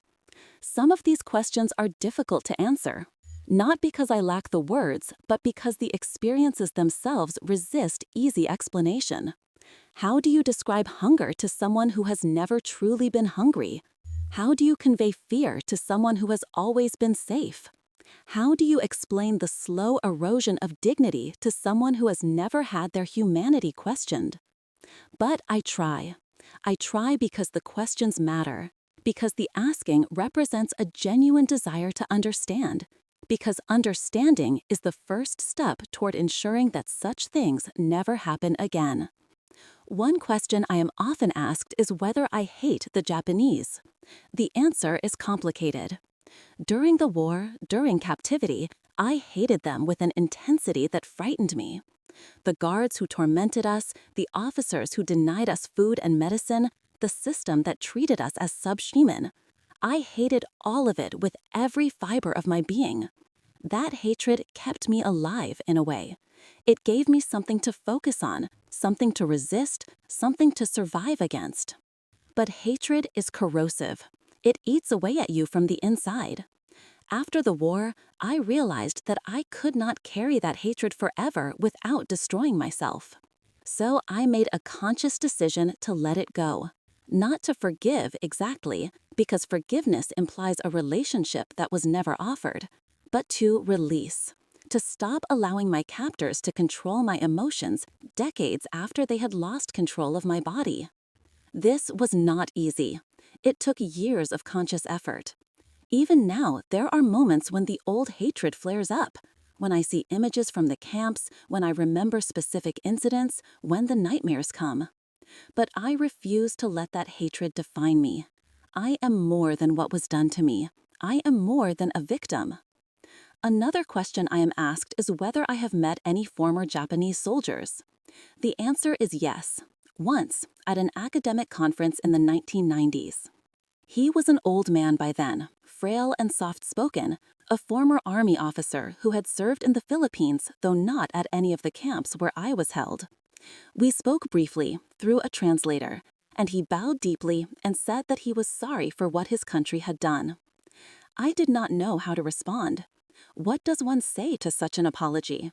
Some of these questions are difficult to answer, not because I lack the words, but because the experiences themselves resist easy explanation. How do you describe hunger to someone who has never truly been hungry? How do you convey fear to someone who has always been safe? How do you explain the slow erosion of dignity to someone who has never had their humanity questioned? But I try. I try because the questions matter, because the asking represents a genuine desire to understand, because understanding is the first step toward ensuring that such things never happen again. One question I am often asked is whether I hate the Japanese. The answer is complicated. During the war, during captivity, I hated them with an intensity that frightened me. The guards who tormented us, the officers who denied us food and medicine, the system that treated us as subhuman. I hated all of it with every fiber of my being. That hatred kept me alive in a way. It gave me something to focus on, something to resist, something to survive against. But hatred is corrosive. It eats away at you from the inside. After the war, I realized that I could not carry that hatred forever without destroying myself. So I made a conscious decision to let it go. Not to forgive exactly, because forgiveness implies a relationship that was never offered, but to release. To stop allowing my captors to control my emotions decades after they had lost control of my body. This was not easy. It took years of conscious effort. Even now, there are moments when the old hatred flares up, when I see images from the camps, when I remember specific incidents, when the nightmares come. But I refuse to let that hatred define me. I am more than what was done to me. I am more than a victim. Another question I am asked is whether I have met any former Japanese soldiers. The answer is yes. Once, at an academic conference in the 1990s. He was an old man by then, frail and soft-spoken, a former army officer who had served in the Philippines, though not at any of the camps where I was held. We spoke briefly, through a translator, and he bowed deeply and said that he was sorry for what his country had done. I did not know how to respond. What does one say to such an apology?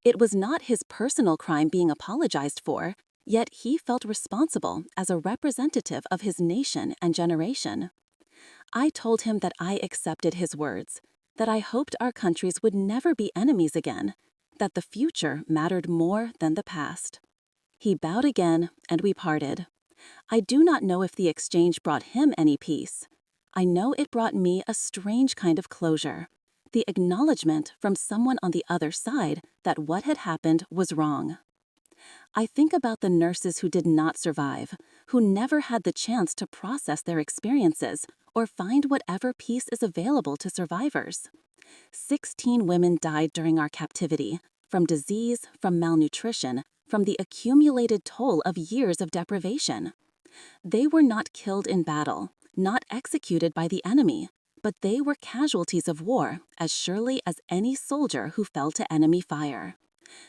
It was not his personal crime being apologized for, yet he felt responsible as a representative of his nation and generation. I told him that I accepted his words, that I hoped our countries would never be enemies again, that the future mattered more than the past. He bowed again, and we parted. I do not know if the exchange brought him any peace. I know it brought me a strange kind of closure, the acknowledgement from someone on the other side that what had happened was wrong. I think about the nurses who did not survive, who never had the chance to process their experiences or find whatever peace is available to survivors. 16 women died during our captivity, from disease, from malnutrition, from the accumulated toll of years of deprivation. They were not killed in battle, not executed by the enemy, but they were casualties of war as surely as any soldier who fell to enemy fire.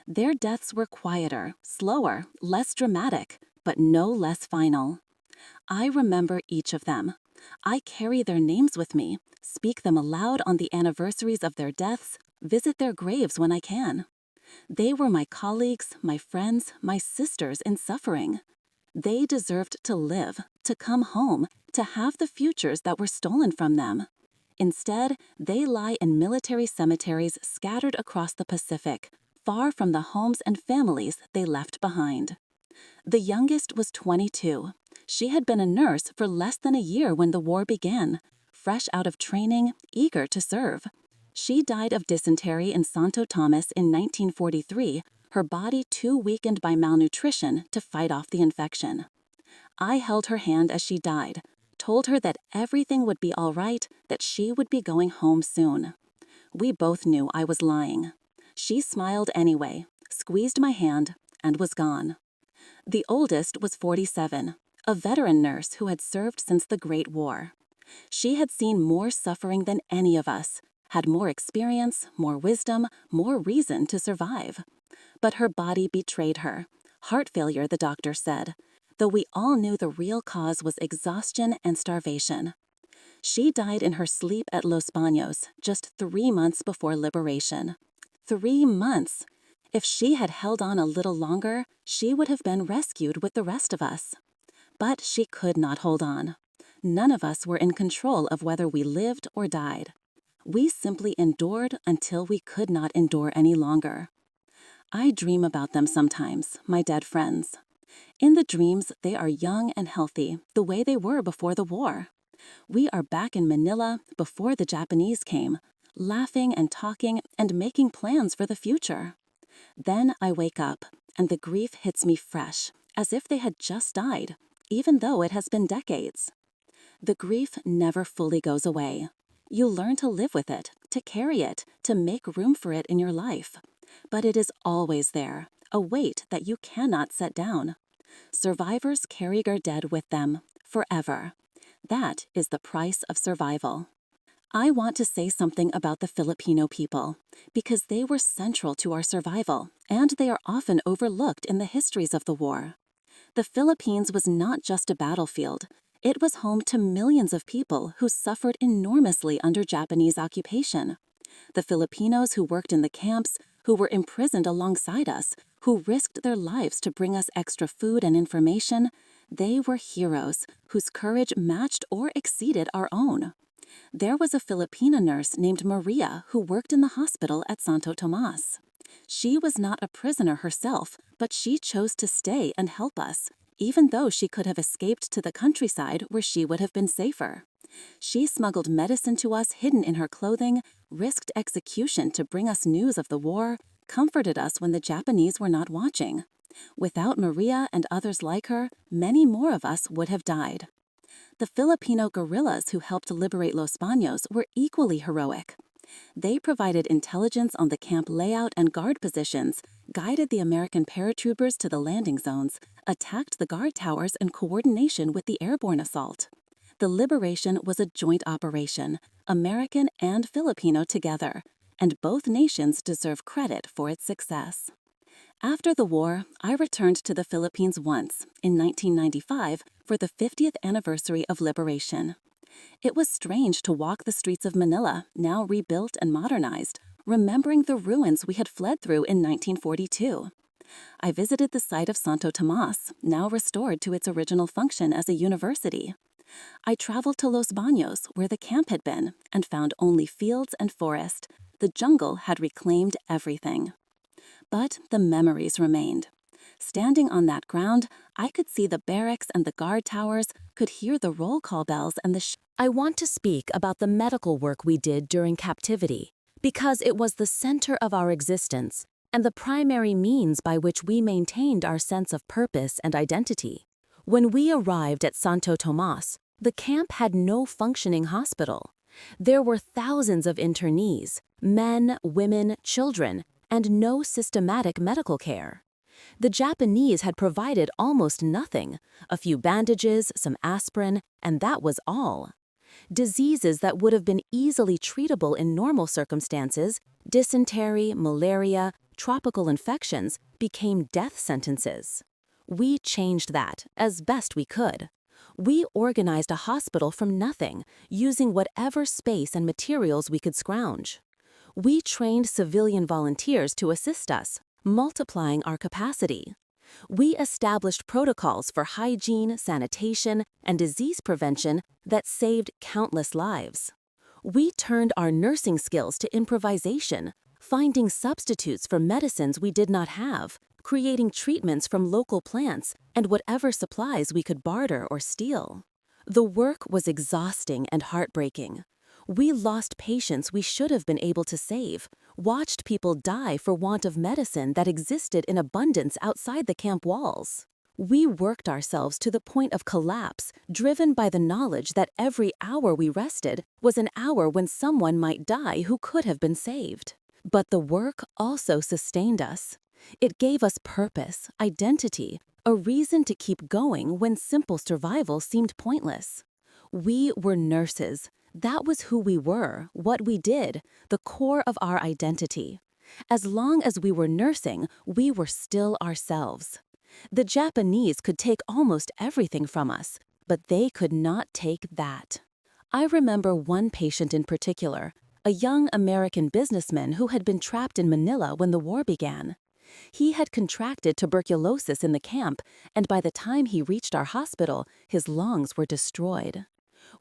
Their deaths were quieter, slower, less dramatic, but no less final. I remember each of them. I carry their names with me, speak them aloud on the anniversaries of their deaths, visit their graves when I can. They were my colleagues, my friends, my sisters in suffering. They deserved to live, to come home, to have the futures that were stolen from them. Instead, they lie in military cemeteries scattered across the Pacific, far from the homes and families they left behind. The youngest was 22. She had been a nurse for less than a year when the war began, fresh out of training, eager to serve. She died of dysentery in Santo Tomas in 1943, her body too weakened by malnutrition to fight off the infection. I held her hand as she died, told her that everything would be all right, that she would be going home soon. We both knew I was lying. She smiled anyway, squeezed my hand, and was gone. The oldest was 47, a veteran nurse who had served since the Great War. She had seen more suffering than any of us, had more experience, more wisdom, more reason to survive. But her body betrayed her. Heart failure, the doctor said, though we all knew the real cause was exhaustion and starvation. She died in her sleep at Los Banos just 3 months before liberation. 3 months! If she had held on a little longer, she would have been rescued with the rest of us. But she could not hold on. None of us were in control of whether we lived or died. We simply endured until we could not endure any longer. I dream about them sometimes, my dead friends. In the dreams, they are young and healthy, the way they were before the war. We are back in Manila before the Japanese came, laughing and talking and making plans for the future. Then I wake up, and the grief hits me fresh, as if they had just died, even though it has been decades. The grief never fully goes away. You learn to live with it, to carry it, to make room for it in your life. But it is always there, a weight that you cannot set down. Survivors carry their dead with them, forever. That is the price of survival. I want to say something about the Filipino people, because they were central to our survival, and they are often overlooked in the histories of the war. The Philippines was not just a battlefield. It was home to millions of people who suffered enormously under Japanese occupation. The Filipinos who worked in the camps, who were imprisoned alongside us, who risked their lives to bring us extra food and information, they were heroes whose courage matched or exceeded our own. There was a Filipina nurse named Maria who worked in the hospital at Santo Tomas. She was not a prisoner herself, but she chose to stay and help us, even though she could have escaped to the countryside where she would have been safer. She smuggled medicine to us hidden in her clothing, risked execution to bring us news of the war, comforted us when the Japanese were not watching. Without Maria and others like her, many more of us would have died. The Filipino guerrillas who helped liberate Los Banos were equally heroic. They provided intelligence on the camp layout and guard positions, guided the American paratroopers to the landing zones, attacked the guard towers in coordination with the airborne assault. The liberation was a joint operation, American and Filipino together, and both nations deserve credit for its success. After the war, I returned to the Philippines once, in 1995, for the 50th anniversary of liberation. It was strange to walk the streets of Manila, now rebuilt and modernized, remembering the ruins we had fled through in 1942. I visited the site of Santo Tomas, now restored to its original function as a university. I traveled to Los Banos, where the camp had been, and found only fields and forest. The jungle had reclaimed everything. But the memories remained. Standing on that ground, I could see the barracks and the guard towers, could hear the roll call bells and I want to speak about the medical work we did during captivity, because it was the center of our existence and the primary means by which we maintained our sense of purpose and identity. When we arrived at Santo Tomas, the camp had no functioning hospital. There were thousands of internees, men, women, children, and no systematic medical care. The Japanese had provided almost nothing, a few bandages, some aspirin, and that was all. Diseases that would have been easily treatable in normal circumstances, dysentery, malaria, tropical infections, became death sentences. We changed that as best we could. We organized a hospital from nothing, using whatever space and materials we could scrounge. We trained civilian volunteers to assist us, multiplying our capacity. We established protocols for hygiene, sanitation, and disease prevention that saved countless lives. We turned our nursing skills to improvisation, finding substitutes for medicines we did not have, creating treatments from local plants, and whatever supplies we could barter or steal. The work was exhausting and heartbreaking. We lost patients we should have been able to save, watched people die for want of medicine that existed in abundance outside the camp walls. We worked ourselves to the point of collapse, driven by the knowledge that every hour we rested was an hour when someone might die who could have been saved. But the work also sustained us. It gave us purpose, identity, a reason to keep going when simple survival seemed pointless. We were nurses. That was who we were, what we did, the core of our identity. As long as we were nursing, we were still ourselves. The Japanese could take almost everything from us, but they could not take that. I remember one patient in particular, a young American businessman who had been trapped in Manila when the war began. He had contracted tuberculosis in the camp, and by the time he reached our hospital, his lungs were destroyed.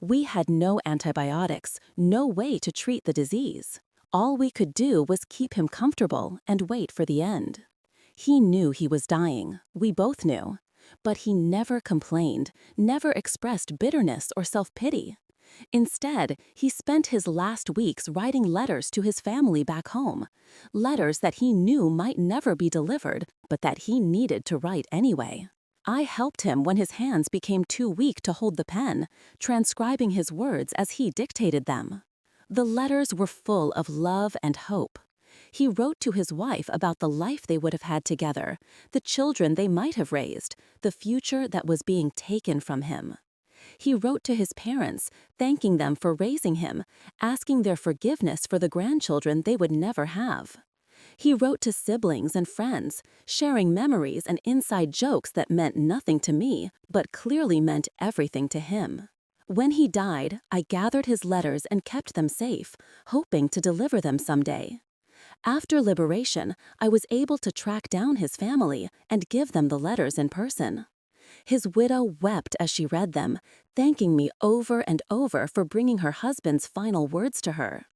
We had no antibiotics, no way to treat the disease. All we could do was keep him comfortable and wait for the end. He knew he was dying, we both knew, but he never complained, never expressed bitterness or self-pity. Instead, he spent his last weeks writing letters to his family back home, letters that he knew might never be delivered, but that he needed to write anyway. I helped him when his hands became too weak to hold the pen, transcribing his words as he dictated them. The letters were full of love and hope. He wrote to his wife about the life they would have had together, the children they might have raised, the future that was being taken from him. He wrote to his parents, thanking them for raising him, asking their forgiveness for the grandchildren they would never have. He wrote to siblings and friends, sharing memories and inside jokes that meant nothing to me, but clearly meant everything to him. When he died, I gathered his letters and kept them safe, hoping to deliver them someday. After liberation, I was able to track down his family and give them the letters in person. His widow wept as she read them, thanking me over and over for bringing her husband's final words to her.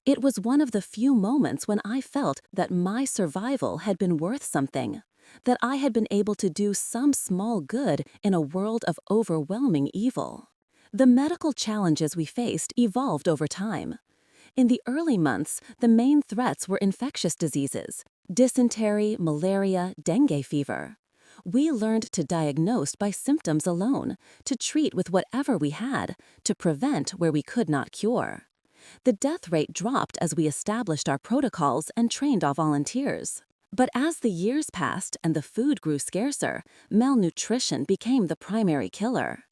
It was one of the few moments when I felt that my survival had been worth something, that I had been able to do some small good in a world of overwhelming evil. The medical challenges we faced evolved over time. In the early months, the main threats were infectious diseases, dysentery, malaria, dengue fever. We learned to diagnose by symptoms alone, to treat with whatever we had, to prevent where we could not cure. The death rate dropped as we established our protocols and trained our volunteers. But as the years passed and the food grew scarcer, malnutrition became the primary killer.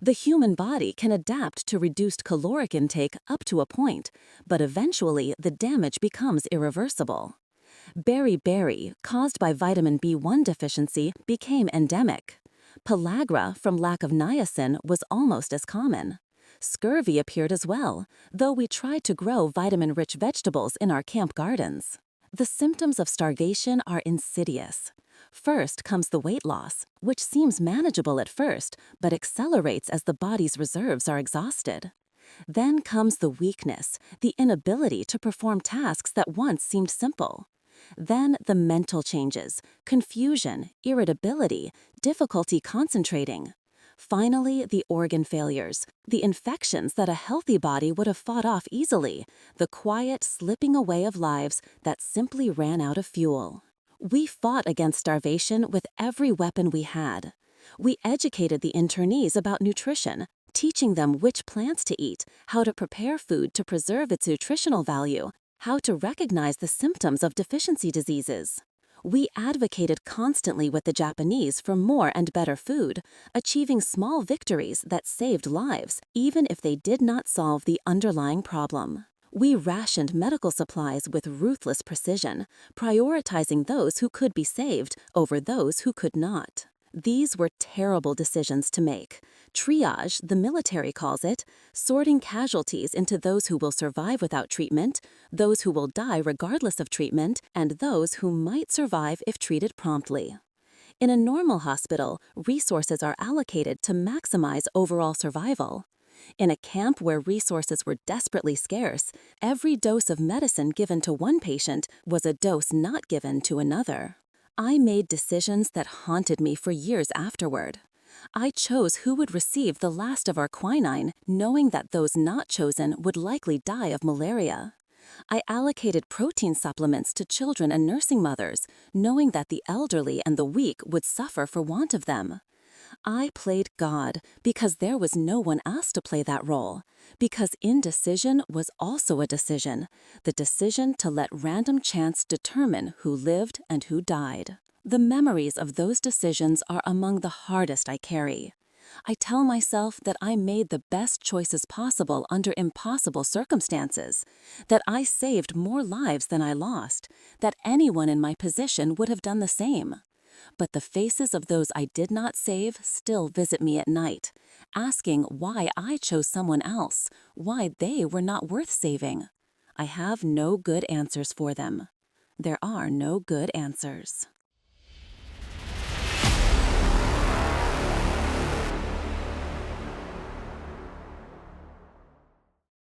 The human body can adapt to reduced caloric intake up to a point, but eventually the damage becomes irreversible. Beriberi, caused by vitamin B1 deficiency, became endemic. Pellagra, from lack of niacin, was almost as common. Scurvy appeared as well, though we tried to grow vitamin-rich vegetables in our camp gardens. The symptoms of starvation are insidious. First comes the weight loss, which seems manageable at first, but accelerates as the body's reserves are exhausted. Then comes the weakness, the inability to perform tasks that once seemed simple. Then the mental changes, confusion, irritability, difficulty concentrating. Finally, the organ failures, the infections that a healthy body would have fought off easily, the quiet slipping away of lives that simply ran out of fuel. We fought against starvation with every weapon we had. We educated the internees about nutrition, teaching them which plants to eat, how to prepare food to preserve its nutritional value, how to recognize the symptoms of deficiency diseases. We advocated constantly with the Japanese for more and better food, achieving small victories that saved lives, even if they did not solve the underlying problem. We rationed medical supplies with ruthless precision, prioritizing those who could be saved over those who could not. These were terrible decisions to make. Triage, the military calls it, sorting casualties into those who will survive without treatment, those who will die regardless of treatment, and those who might survive if treated promptly. In a normal hospital, resources are allocated to maximize overall survival. In a camp where resources were desperately scarce, every dose of medicine given to one patient was a dose not given to another. I made decisions that haunted me for years afterward. I chose who would receive the last of our quinine, knowing that those not chosen would likely die of malaria. I allocated protein supplements to children and nursing mothers, knowing that the elderly and the weak would suffer for want of them. I played God because there was no one else to play that role, because indecision was also a decision, the decision to let random chance determine who lived and who died. The memories of those decisions are among the hardest I carry. I tell myself that I made the best choices possible under impossible circumstances, that I saved more lives than I lost, that anyone in my position would have done the same. But the faces of those I did not save still visit me at night, asking why I chose someone else, why they were not worth saving. I have no good answers for them. There are no good answers.